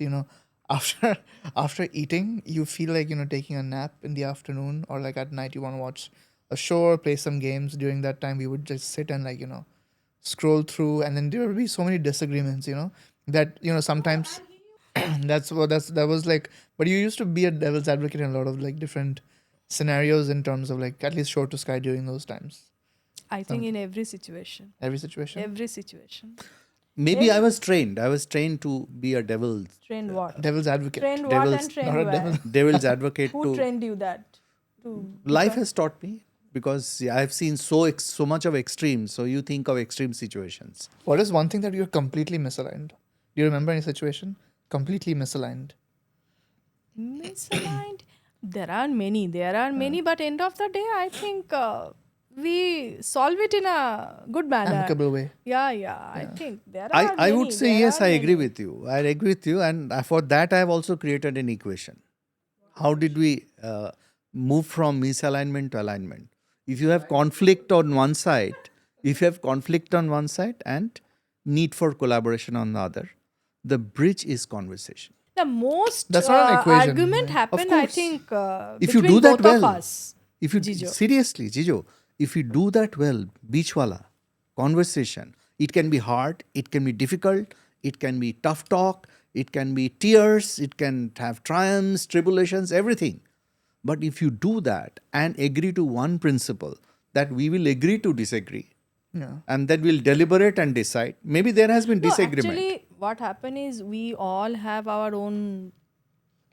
S1: after eating, you feel like taking a nap in the afternoon, or like at night you want to watch a show or play some games. During that time we would just sit and scroll through, and then there would be so many disagreements. That sometimes that was like. But you used to be a devil's advocate in a lot of like different scenarios in terms of like at least Show to Sky during those times.
S2: I think in every situation.
S1: Every situation.
S2: Every situation.
S3: Maybe I was trained. I was trained to be a devil's
S2: Trained what?
S1: Devil's advocate.
S2: Trained what
S3: devil's-
S2: and trained
S1: not a
S2: where?
S1: devil.
S3: devil's advocate.
S2: Who
S3: to
S2: trained you that? To
S3: Life has taught me, because I've seen so much of extremes. So you think of extreme situations.
S1: What is one thing that you're completely misaligned? Do you remember any situation? Completely misaligned.
S2: misaligned? There are many, but end of the day, I think we solve it in a good manner.
S1: Amicable way.
S2: Yeah. I think there are
S3: I would
S2: many,
S3: say
S2: there
S3: yes,
S2: are
S3: I agree
S2: many.
S3: with you. I agree with you. And for that, I have also created an equation. How did we move from misalignment to alignment? If you have conflict on one side, and need for collaboration on the other, the bridge is conversation.
S2: The most
S1: That's not an equation,
S2: argument
S1: right?
S2: happened, I
S3: course.
S2: think,
S3: If you
S2: between
S3: do that
S2: both of
S3: well,
S2: us.
S3: If you
S2: Jijo.
S3: seriously, Jijo, if you do that well, beachwala, conversation, it can be hard, it can be difficult, it can be tough talk, it can be tears, it can have triumphs, tribulations, everything. But if you do that and agree to one principle, that we will agree to disagree,
S1: Yeah.
S3: and then we'll deliberate and decide. Maybe there has been
S2: No,
S3: disagreement.
S2: actually, what happened is we all have our own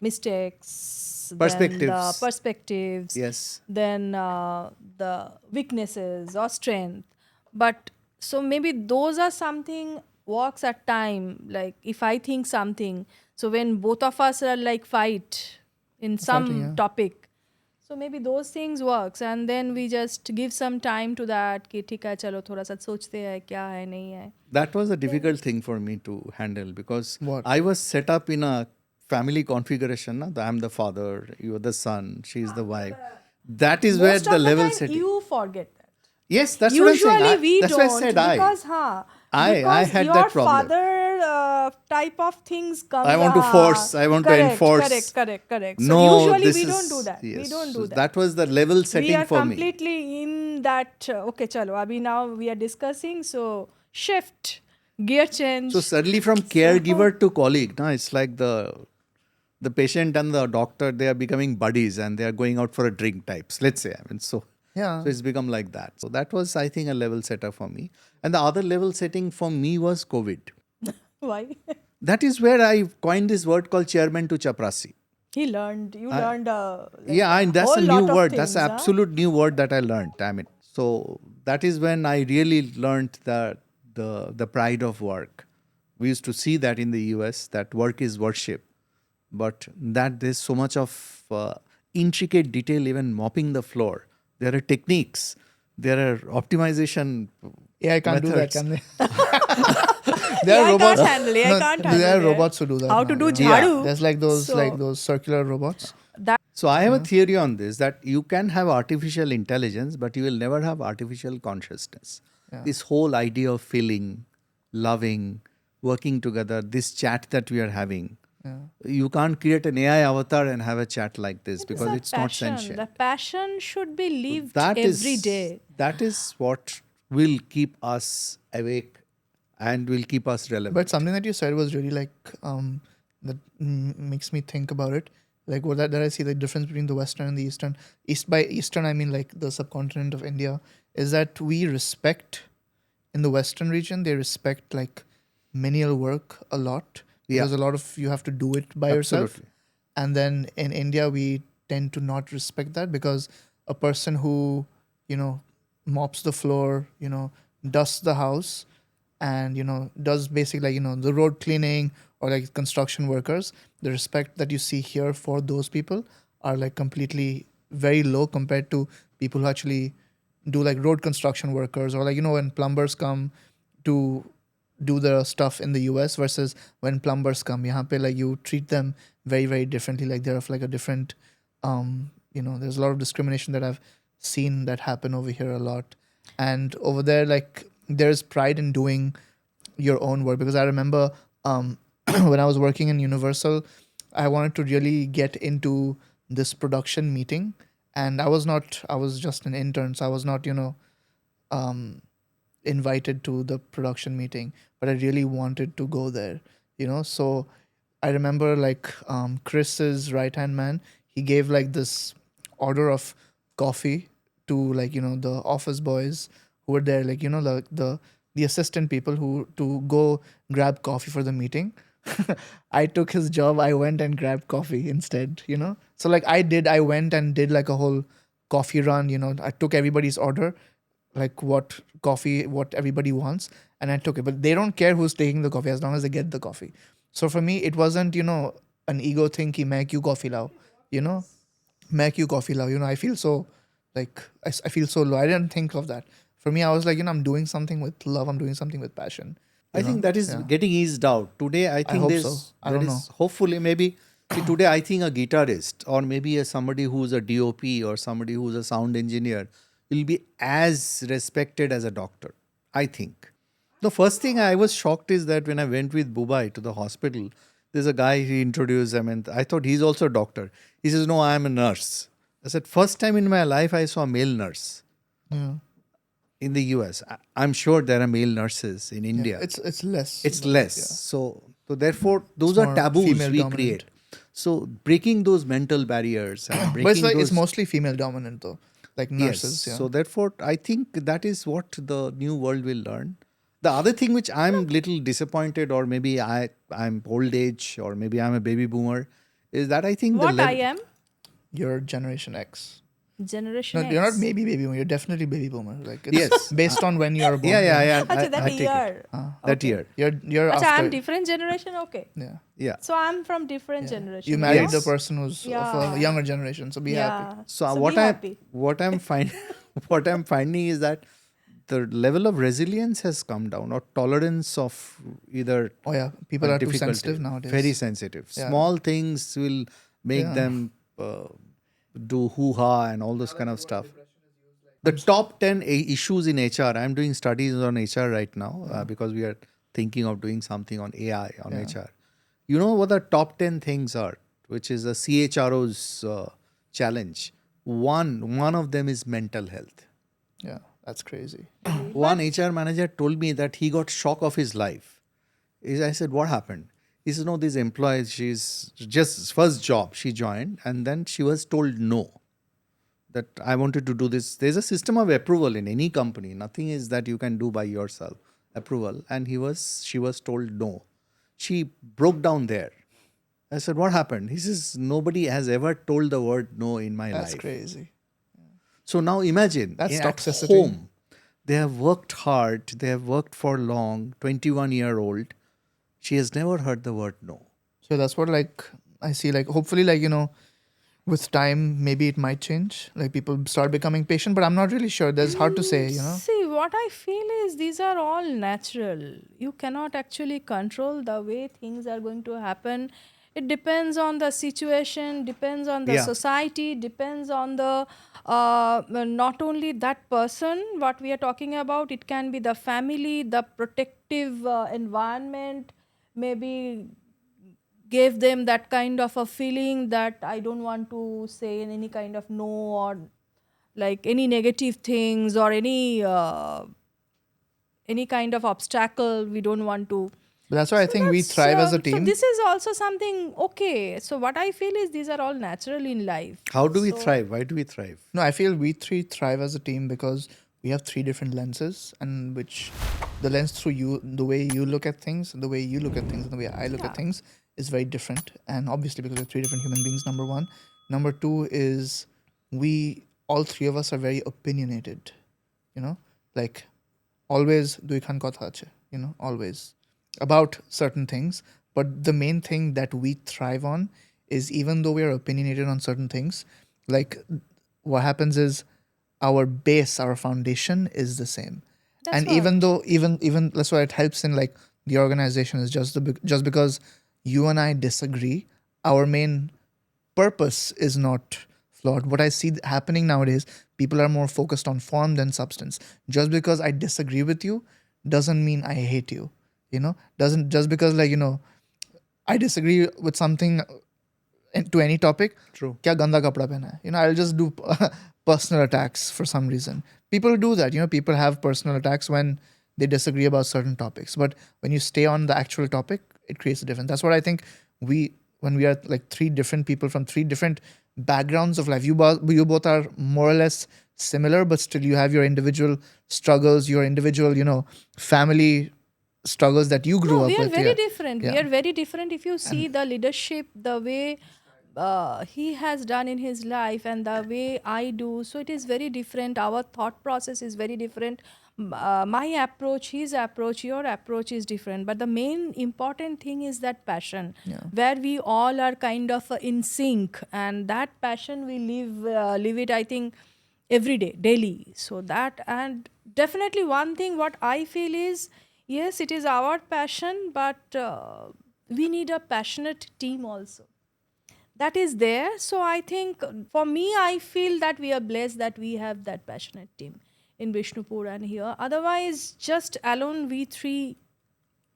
S2: mistakes, then
S3: Perspectives.
S2: the perspectives,
S3: Yes.
S2: then the weaknesses or strength. But so maybe those are something works at time. Like if I think something, so when both of us are like fight in some
S1: Fighting, yeah.
S2: topic, so maybe those things works, and then we just give some time to that कि ठीक है चलो थोड़ा सा सोचते हैं क्या है नहीं है.
S3: That was a difficult thing for me to handle, because
S1: What?
S3: I was set up in a family configuration. Na? I'm the father, you're the son, she's the wife. That is where
S2: Most
S3: the
S2: of
S3: level
S2: time
S3: setting.
S2: you forget that.
S3: Yes, that's
S2: Usually
S3: what I'm saying.
S2: we
S3: That's
S2: don't
S3: why I said
S2: because
S3: I had
S2: your
S3: that problem.
S2: father type of things come.
S3: I want to force, I want to enforce.
S2: Correct. So
S3: No,
S2: usually
S3: this
S2: we
S3: is-
S2: don't do that.
S3: yes.
S2: We don't
S3: So
S2: do that.
S3: That was the level setting
S2: We are
S3: for me.
S2: completely in that. Okay, chalo. Abhi now we are discussing. So shift, gear change.
S3: So suddenly from caregiver to colleague, no, it's like the patient and the doctor, they are becoming buddies and they are going out for a drink types, let's say.
S1: Yeah.
S3: So it's become like that. So that was, I think, a level setter for me. And the other level setting for me was COVID.
S2: Why?
S3: That is where I coined this word called chairman to chaprasi.
S2: He learned. You learned.
S3: Yeah, and that's a
S2: whole lot
S3: new
S2: of
S3: word.
S2: things,
S3: That's an absolute new word that I learned. So that is when I really learned the pride of work. We used to see that in the US, that work is worship, but that there's so much of intricate detail, even mopping the floor. There are techniques, there are optimization.
S1: AI can't do that,
S3: methods.
S1: can they?
S2: AI can't handle it. AI can't handle
S1: There are
S2: it.
S1: robots who do that.
S2: How
S1: now,
S2: to do
S1: you know.
S2: jhadu.
S1: There's like those circular robots.
S2: That
S3: So I have a theory on this, that you can have artificial intelligence, but you will never have artificial consciousness.
S1: Yeah.
S3: This whole idea of feeling, loving, working together, this chat that we are having,
S1: Yeah.
S3: you can't create an AI avatar and have a chat like this because
S2: a
S3: it's not
S2: passion.
S3: sentient.
S2: The passion should be lived
S3: That
S2: every
S3: is
S2: day.
S3: that is what will keep us awake and will keep us relevant.
S1: But something that you said was really like that makes me think about it. Like what that I see the difference between the Western and the Eastern. By Eastern I mean like the subcontinent of India, is that we respect in the Western region, they respect like menial work a lot.
S3: Yeah.
S1: Because a lot of you have to do it by yourself.
S3: Absolutely.
S1: And then in India we tend to not respect that, because a person who, mops the floor, dusts the house, and does basic like the road cleaning or like construction workers, the respect that you see here for those people are like completely very low compared to people who actually do like road construction workers, or like when plumbers come to do the stuff in the US versus when plumbers come yahan pe, like you treat them very very differently, like they're of like a different there's a lot of discrimination that I've seen that happen over here a lot. And over there, like there's pride in doing your own work, because I remember when I was working in Universal, I wanted to really get into this production meeting, and I was just an intern, so I was not invited to the production meeting, but I really wanted to go there, so I remember like Chris's right hand man, he gave like this order of coffee to like the office boys who were there, like the assistant people who to go grab coffee for the meeting. I took his job. I went and grabbed coffee instead, So like I went and did like a whole coffee run, I took everybody's order, like what coffee, what everybody wants, and I took it. But they don't care who's taking the coffee as long as they get the coffee. So for me, it wasn't, an ego thing ki main kyun coffee lao, main kyun coffee lao, I feel so like I feel so low. I didn't think of that. For me, I was like, I'm doing something with love. I'm doing something with passion.
S3: I think that is getting eased out. Today, I think
S1: hope
S3: there's,
S1: so. I
S3: there
S1: don't
S3: is hopefully maybe, see, today I think a guitarist or maybe somebody who's a DOP or somebody who's a sound engineer will be as respected as a doctor, I think. The first thing I was shocked is that when I went with Bubai to the hospital, there's a guy he introduced. I mean, I thought he's also a doctor. He says, no, I am a nurse. I said, first time in my life I saw a male nurse.
S1: Yeah.
S3: In the US, I'm sure there are male nurses in India.
S1: It's less.
S3: It's
S1: but,
S3: less.
S1: yeah.
S3: So therefore, those
S1: It's
S3: are
S1: more
S3: taboos
S1: female
S3: we
S1: dominant.
S3: create. So breaking those mental barriers and breaking
S1: But it's like
S3: those,
S1: it's mostly female dominant though, like nurses.
S3: yes.
S1: Yeah.
S3: So therefore, I think that is what the new world will learn. The other thing which I'm little disappointed, or maybe I'm old age, or maybe I'm a baby boomer, is that I think
S2: What
S3: the
S2: I am?
S1: You're Generation X.
S2: Generation
S1: No,
S2: X.
S1: you're not maybe baby boomer. You're definitely baby boomer. Like it's
S3: Yes.
S1: based on when you are born.
S3: yeah.
S2: Acha, that
S3: I take
S2: year.
S3: it. That year.
S1: You're
S2: Acha,
S1: after.
S2: I'm different generation? Okay.
S1: Yeah.
S3: Yeah.
S2: So I'm from different generation.
S1: You married
S3: Yes.
S1: the person who's of
S2: Yeah.
S1: a younger generation, so be happy.
S2: Yeah.
S3: So,
S2: be
S3: what
S2: happy.
S3: I'm finding is that the level of resilience has come down, or tolerance of either
S1: Oh yeah, people are too
S3: difficulty.
S1: sensitive nowadays.
S3: Very sensitive.
S1: Yeah.
S3: Small things will make
S1: Yeah.
S3: them do hoo-ha and all those kind of stuff. The top 10 issues in HR, I'm doing studies on HR right now because we are thinking of doing something on AI on HR. You know what the top 10 things are, which is a CHRO's challenge. One of them is mental health.
S1: Yeah, that's crazy.
S3: One HR manager told me that he got shock of his life. I said, what happened? He said, no, this employee, she's just first job she joined, and then she was told no. That I wanted to do this. There's a system of approval in any company. Nothing is that you can do by yourself. Approval. And she was told no. She broke down there. I said, what happened? He says, nobody has ever told the word no in my
S1: That's
S3: life.
S1: crazy.
S3: So now imagine,
S1: That's
S3: at
S1: toxicity.
S3: home, they have worked hard, they have worked for long, 21-year-old. She has never heard the word no.
S1: So that's what like I see. Like hopefully, like with time, maybe it might change. Like people start becoming patient, but I'm not really sure. That's hard to say.
S2: See, what I feel is these are all natural. You cannot actually control the way things are going to happen. it depends on the situation, depends on the
S3: Yeah.
S2: society, depends on the not only that person what we are talking about, it can be the family, the protective environment, maybe gave them that kind of a feeling that I don't want to say any kind of no, or like any negative things, or any kind of obstacle we don't want to.
S1: But that's why I think we thrive as a
S2: So
S1: team.
S2: this is also something okay. So what I feel is these are all natural in life.
S3: How do we
S2: So-
S3: thrive? Why do we thrive?
S1: No, I feel we three thrive as a team because we have three different lenses, and which the lens through you, the way you look at things, the way you look at things, and the way I look at things is very different. And obviously, because we're three different human beings, number one. Number two is we, all three of us, are very opinionated. You know, like always দুই খান কথা আছে, you know, always about certain things. But the main thing that we thrive on is, even though we are opinionated on certain things, like what happens is our base, our foundation is the same.
S2: That's
S1: And
S2: what.
S1: even though even that's why it helps in like the organization is just because you and I disagree, our main purpose is not flawed. What I see happening nowadays, people are more focused on form than substance. Just because I disagree with you doesn't mean I hate you. You know, doesn't just because like, you know, I disagree with something to any topic.
S3: True.
S1: Kya ganda kapda pehna hai? You know, I'll just do personal attacks for some reason. People do that. You know, people have personal attacks when they disagree about certain topics. But when you stay on the actual topic, it creates a difference. That's what I think when we are like three different people from three different backgrounds of life, you both are more or less similar, but still you have your individual struggles, your individual, you know, family struggles that you grew
S2: No,
S1: up
S2: we are
S1: with.
S2: very
S1: Yeah.
S2: different. We
S1: Yeah.
S2: are very different. If you see the leadership, the way he has done in his life and the way I do, so it is very different. Our thought process is very different. My approach, his approach, your approach is different. But the main important thing is that passion, where we all are kind of in sync, and that passion we live it, I think, every day, daily. So that, and definitely one thing what I feel is, yes, it is our passion, but we need a passionate team also. That is there. So I think for me, I feel that we are blessed that we have that passionate team in Vishnupur and here. Otherwise, just alone we three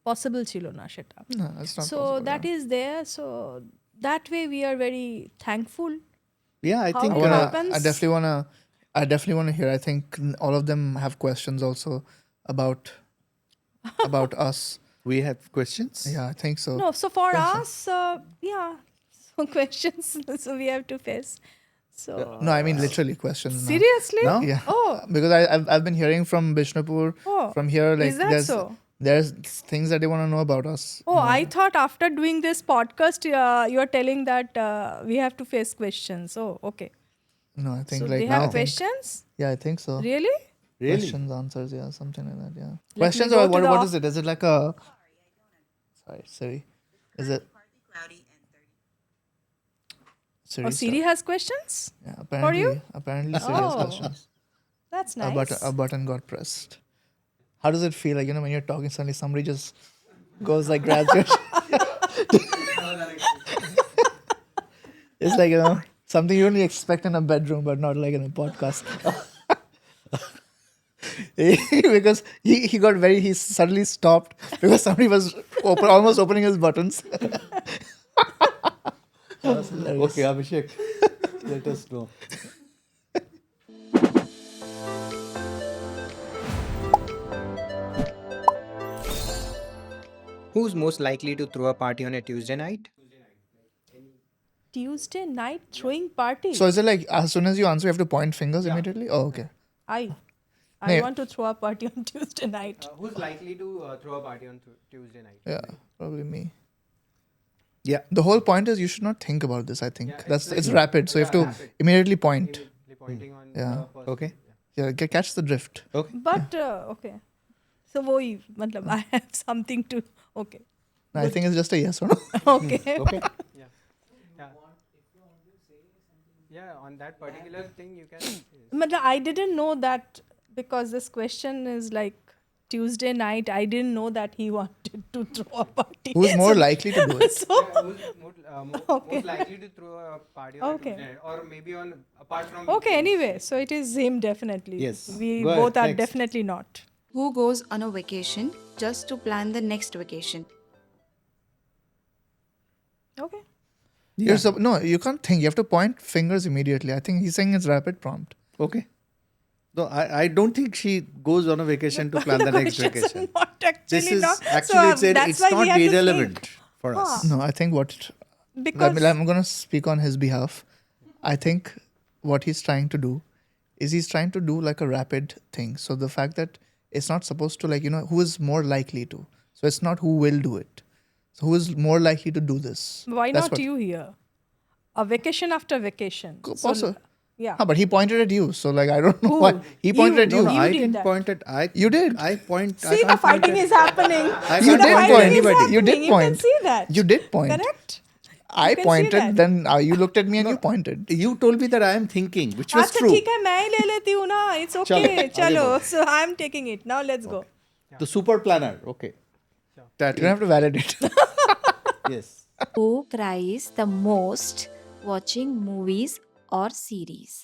S2: possible chilo na seta.
S1: No, that's not
S2: So
S1: possible.
S2: that is there. So that way we are very thankful.
S3: Yeah, I
S2: How
S3: think
S2: it happens.
S1: I definitely wanna hear. I think all of them have questions also about us.
S3: we have questions.
S1: Yeah, I think so.
S2: No, so for
S1: Question.
S2: us, yeah, so questions, so we have to face. So
S1: No, I mean literally questions now.
S2: seriously?
S3: No?
S1: Yeah.
S2: Oh.
S1: Because I've been hearing from Bishnupur,
S2: Oh,
S1: from here, like
S2: is that so?
S1: there's things that they want to know about us.
S2: Oh, I thought after doing this podcast, you are telling that we have to face questions. Oh, okay.
S1: No, I think
S2: So
S1: like
S2: they
S1: now I
S2: have
S1: think,
S2: questions?
S1: yeah, I think so.
S2: Really?
S3: Really?
S1: Questions, answers, yeah, something like that. Yeah.
S2: Let me
S1: Questions
S2: go
S1: or
S2: to
S1: what?
S2: the
S1: What
S2: off-
S1: is it? Is it like a? Sorry, Siri. Is it? Siri.
S2: Oh, Siri has questions?
S1: Yeah,
S2: you?
S1: apparently Siri has
S2: Oh.
S1: questions.
S2: That's
S1: A
S2: nice.
S1: button got pressed. How does it feel like, you know, when you're talking, suddenly somebody just goes like grabs your it's like, you know, something you only expect in a bedroom but not like in a podcast. Because he suddenly stopped because somebody was almost opening his buttons. That was hilarious.
S3: Okay, Abhishek, let us know.
S4: Who's most likely to throw a party on a Tuesday night?
S2: Tuesday night throwing party.
S1: So is it like as soon as you answer you have to point fingers immediately? Oh, okay.
S2: I
S1: No.
S2: want to throw a party on Tuesday night.
S4: Who's likely to throw a party on Tuesday night?
S1: Yeah, probably me.
S3: Yeah.
S1: The whole point is you should not think about this, I think.
S4: Yeah,
S1: It's rapid. So you have to immediately point.
S4: Immediately pointing on
S1: Yeah.
S4: the person.
S3: Okay.
S1: Yeah, catch the drift.
S3: Okay.
S2: But okay. So wohi, matlab, I have something to. Okay.
S1: No, I think it's just a yes or no.
S2: Okay.
S3: Okay.
S4: Yeah. Yeah. Yeah, on that particular thing you can.
S2: Matlab, I didn't know that because this question is like Tuesday night, I didn't know that he wanted to throw a party.
S1: Who's more likely to do it?
S2: So,
S4: Who's most likely to throw a party on a
S2: Okay.
S4: Tuesday night, or maybe on apart from
S2: okay,
S4: weekends?
S2: anyway, so it is him definitely.
S3: Yes.
S2: We
S3: Go ahead,
S2: both are
S3: next.
S2: definitely not.
S5: Who goes on a vacation just to plan the next vacation?
S2: Okay.
S1: No, you can't think. You have to point fingers immediately. I think he's saying it's rapid prompt.
S3: Okay. No, I don't think she goes on a vacation to plan the next
S2: Questions
S3: vacation.
S2: are not actually
S3: This is
S2: not.
S3: actually
S2: so, that's
S3: it's
S2: why we
S3: not
S2: have to
S3: irrelevant
S2: think.
S3: for us.
S1: No, I think
S2: Because
S1: I'm going to speak on his behalf. I think what he's trying to do is he's trying to do like a rapid thing. So the fact that it's not supposed to who is more likely to. So it's not who will do it. So who is more likely to do this?
S2: why
S1: That's
S2: not
S1: what-
S2: you here? A vacation after vacation. So,
S1: Also,
S2: yeah.
S1: but he pointed at you. So I don't know
S2: Who?
S1: why. He pointed
S2: You.
S1: at
S3: No,
S1: you.
S3: no, I
S2: did
S3: didn't
S2: that.
S3: point at.
S1: You did.
S3: I point. I
S2: See, the
S3: can't point
S2: fighting
S3: at-
S2: is happening.
S3: I
S1: You
S3: can't
S1: did
S3: point
S1: point.
S3: to anybody.
S1: You did
S2: You can
S1: point.
S2: see that.
S1: You did point.
S2: Correct?
S1: I
S2: You can see
S1: pointed,
S2: that.
S1: then you looked at me and you pointed.
S3: You told me that I am thinking, which was
S2: अच्छा
S3: true.
S2: ठीक है मैं ही ले लेती हूँ ना. It's okay.
S3: चलो, आगे
S2: चलो.
S3: बढ़ो.
S2: So I'm taking it. Now let's go.
S3: The super planner. Okay. That
S1: You don't have to validate.
S3: yes.
S5: Who cries the most watching movies or series?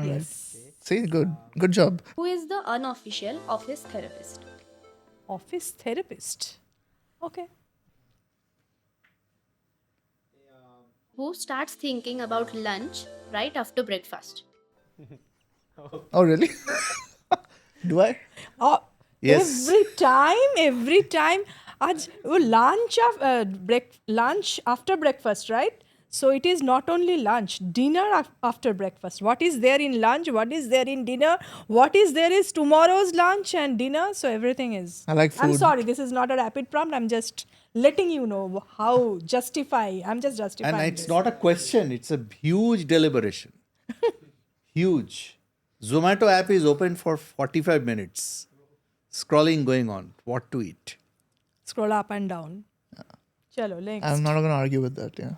S2: Yes.
S1: See, good job.
S6: Who is the unofficial office therapist?
S2: Office therapist. Okay.
S6: Who starts thinking about lunch right after breakfast?
S1: Oh, really? Do I?
S2: Oh,
S3: Yes.
S2: every time. आज वो lunch after breakfast, right? So it is not only lunch, dinner after breakfast. What is there in lunch? What is there in dinner? What is there is tomorrow's lunch and dinner? So everything is.
S1: I like
S2: I'm
S1: food.
S2: sorry, this is not a rapid prompt. I'm just letting you know how justify. I'm just justifying.
S3: And it's
S2: this.
S3: not a question, it's a huge deliberation. Huge. Zomato app is open for 45 minutes. Scrolling going on. What to eat?
S2: Scroll up and down. Chalo, next.
S1: I'm not going to argue with that. Yeah.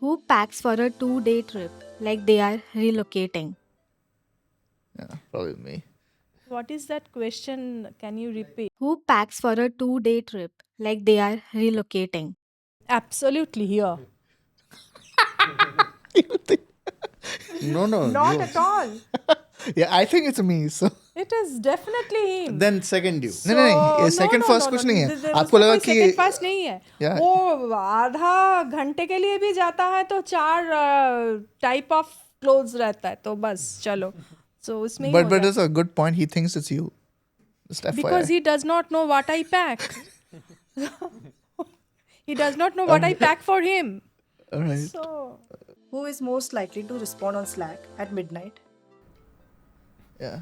S5: Who packs for a 2-day trip like they are relocating?
S1: Yeah, probably me.
S2: What is that question? Can you repeat?
S5: Who packs for a 2-day trip like they are relocating?
S2: Absolutely here.
S3: No, no.
S2: Not
S3: you-
S2: at all.
S1: Yeah, I think it's me. So
S2: It is definitely him.
S3: Then second you.
S1: नहीं, नहीं, ये second first कुछ नहीं है. आपको लगा कि-
S2: second first नहीं है.
S1: Yeah.
S2: वो आधा घंटे के लिए भी जाता है तो 4 टाइप ऑफ क्लोथ्स रहता है तो बस चलो. So उसमें ही
S1: but
S2: हो
S1: but
S2: जाता
S1: it's a good point. He thinks it's you. Just
S2: है.
S1: FYI.
S2: Because he does not know what I pack. He does not know what I pack for him.
S1: Alright.
S2: So
S7: Who is most likely to respond on Slack at midnight?
S1: Yeah.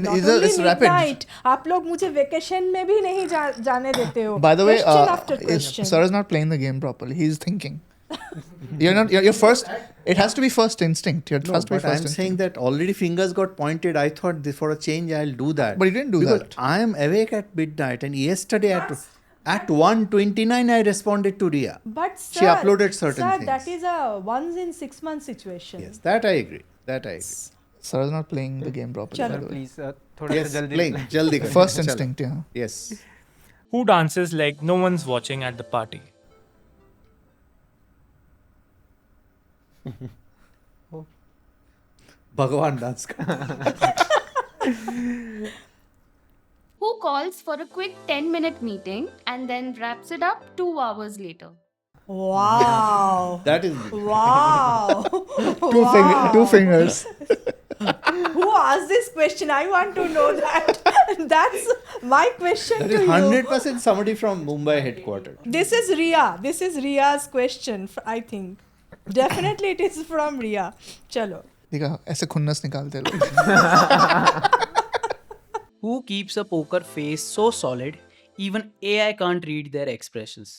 S2: not
S1: It's
S2: only
S1: it's rapid.
S2: midnight. आप लोग मुझे vacation में भी नहीं जाने देते हो.
S1: By the way,
S2: question after question.
S1: Sir is not playing the game properly. He's thinking. You're first. It has to be first instinct. It
S3: No,
S1: has to be
S3: but
S1: first
S3: I'm
S1: instinct.
S3: saying that already fingers got pointed. I thought for a change I'll do that.
S1: But you didn't do
S3: because
S1: that.
S3: I am awake at midnight, and yesterday at 1:29 I responded to Ria.
S2: But sir,
S3: She uploaded certain
S2: sir,
S3: things.
S2: that is a once in 6 months situation.
S3: Yes, that I agree. That I agree.
S1: Sir is not playing the game properly. by
S2: Chalo.
S1: the way.
S4: Please, थोड़ा
S3: Yes,
S4: सा जल्दी
S3: playing.
S4: reply.
S3: Jaldi karo.
S1: First
S3: Chalo.
S1: instinct. Yeah.
S3: Yes.
S8: Who dances like no one's watching at the party?
S3: Bhagwan dance ka.
S6: Who calls for a quick 10-minute meeting and then wraps it up 2 hours later?
S2: Wow.
S3: That is
S2: Wow.
S1: Two fingers.
S2: Who asked this question? I want to know that. That's my question
S3: that
S2: to
S3: is
S2: you.
S3: 100% somebody from Mumbai headquarters.
S2: This is Ria. This is Ria's question, I think. Definitely it is from Ria. Chalo.
S1: देखा ऐसे खुन्नस निकालते लोग.
S9: Who keeps a poker face so solid even AI can't read their expressions?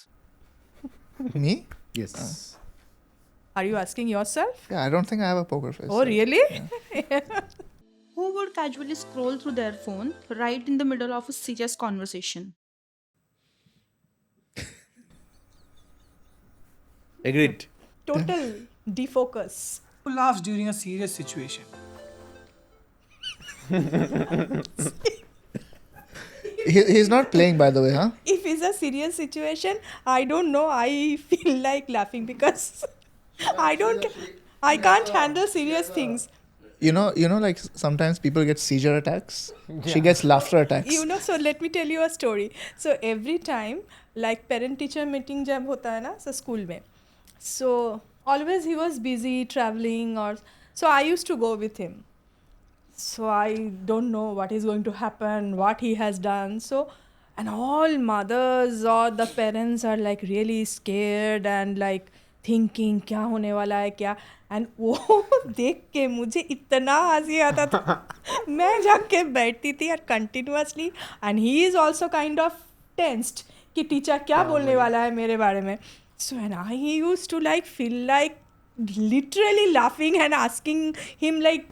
S1: Me?
S3: Yes.
S2: Are you asking yourself?
S1: Yeah, I don't think I have a poker face.
S2: Oh, really?
S10: Who would casually scroll through their phone right in the middle of a serious conversation?
S3: Agreed.
S2: Total defocus.
S11: Who laughs during a serious situation?
S1: He's not playing, by the way, huh?
S2: If it's a serious situation, I don't know. I feel like laughing because I can't handle serious things.
S1: You know, like sometimes people get seizure attacks. She gets laughter attacks.
S2: So let me tell you a story. So every time, like parent-teacher meeting jab hota hai na, so school mein. So always he was busy traveling so I used to go with him. So I don't know what is going to happen, what he has done. So, and all mothers or the parents are like really scared and like thinking क्या होने वाला है क्या, and वो देख के मुझे इतना हंसी आता था. मैं जाके बैठती थी और continuously, and he is also kind of tensed कि टीचर क्या बोलने वाला है मेरे बारे में. So and I used to like feel like literally laughing and asking him like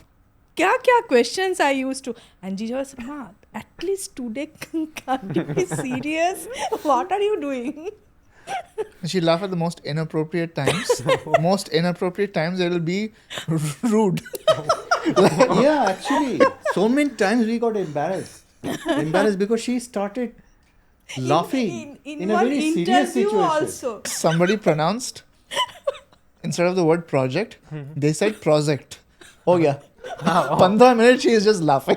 S2: क्या questions I used to, and Jijo was, Ma, at least today can't you be serious? What are you doing?
S1: She laugh at the most inappropriate times. Most inappropriate times it will be rude.
S3: Yeah, actually, so many times we got embarrassed because she started laughing
S2: in
S3: a
S2: one
S3: very serious
S2: interview
S3: situation.
S2: also.
S1: Somebody pronounced, instead of the word project, they said project. Oh yeah. 15 minutes she is just laughing.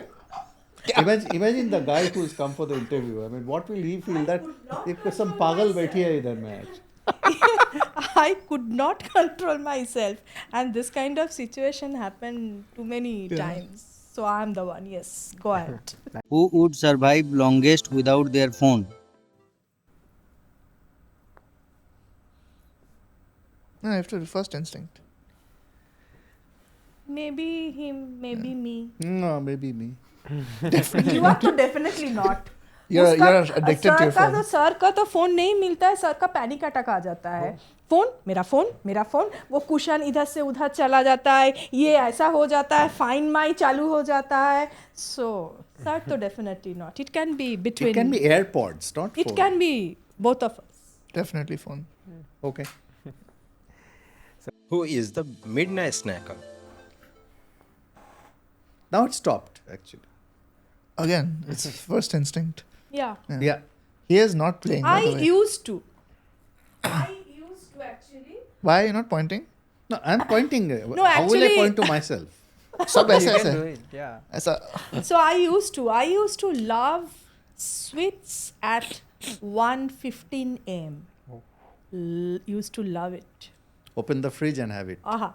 S3: Imagine the guy who's come for the interview. I mean, what will he feel that if some pagal बैठी है इधर में?
S2: I could not control myself, and this kind of situation happened too many times. So I'm the one. Yes, go ahead.
S12: Who would survive longest without their phone?
S1: No, I have to first instinct.
S2: Maybe him, maybe me.
S3: No, maybe me.
S2: You are to definitely not.
S1: You're addicted to your phone.
S2: Sir का तो phone नहीं मिलता है, sir का panic attack आ जाता है. मेरा phone, वो कुशन इधर से उधर चला जाता है, ये ऐसा हो जाता है, फाइंड माई चालू हो जाता है. So sir तो definitely not. It can be between.
S3: It can be AirPods, not phone.
S2: It can be both of us.
S1: Definitely phone.
S3: Okay.
S13: So, who is the midnight snacker?
S3: Now it stopped, actually.
S1: Again, it's first instinct.
S2: Yeah.
S1: He is not playing.
S2: I used to actually.
S1: Why are you not pointing?
S3: No, I'm pointing.
S2: No,
S3: How will I
S2: actually-
S3: point to myself?
S1: सब ऐसे
S4: You can
S1: ऐसे.
S4: do it, yeah.
S1: ऐसा.
S2: So I used to love sweets at 1:15 a.m. Used to love it.
S3: Open the fridge and have it.
S2: आहा.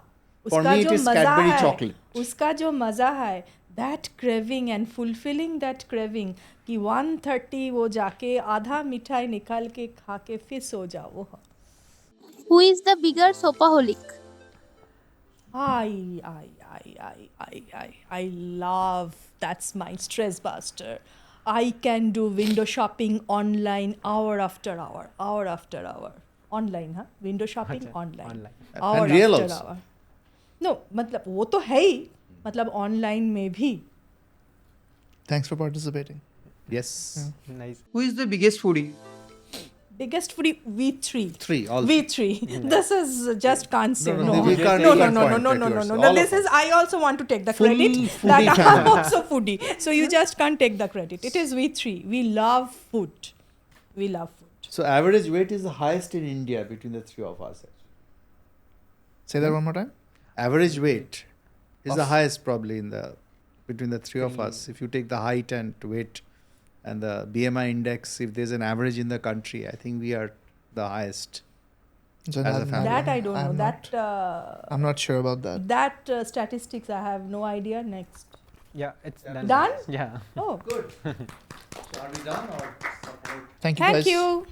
S3: For
S2: उसका
S3: me, it
S2: जो
S3: is
S2: मजा
S3: Cadbury
S2: है,
S3: chocolate.
S2: उसका जो मजा है, that craving and fulfilling that craving कि 1:30 वो जाके आधा मिठाई निकाल के खा के फिर सो जाओ.
S6: Who is the bigger shopaholic?
S2: I love, that's my stress buster. I can do window shopping online hour after hour. Online, huh? Window shopping online. Hour
S3: And real
S2: after
S3: also.
S2: hour. No, मतलब वो तो है ही, मतलब online में भी.
S1: Thanks for participating.
S3: Yes.
S4: Nice.
S11: Who is the biggest foodie?
S2: Biggest foodie, we three.
S3: Three, all.
S2: We three. This is just can't say.
S3: No,
S2: No,
S3: we can't
S2: no.
S3: point at yours.
S2: No,
S3: All
S2: this
S3: of
S2: is, I also want to take the
S3: Full
S2: credit
S3: foodie
S2: that I'm
S3: channel.
S2: also foodie. So you just can't take the credit. It is we three. We love food.
S3: So average weight is the highest in India between the three of us.
S1: Say that one more time.
S3: Average weight is the highest probably between the three of us. If you take the height and weight and the BMI index, if there's an average in the country, I think we are the highest
S1: So
S3: as a family.
S2: That I don't know.
S1: I'm
S2: That
S1: I'm not sure about that.
S2: that statistics I have no idea. Next.
S4: Yeah, it's done.
S2: Done?
S4: Yeah.
S2: Oh.
S3: Good. So are we done or support?
S1: Thank you
S2: Thank
S1: guys.
S2: you.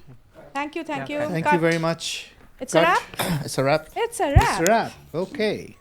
S2: Thank you.
S3: Thank you
S2: Cut.
S3: very much.
S2: It's a wrap.
S1: It's a wrap.
S2: It's a wrap.
S3: It's a wrap. Okay.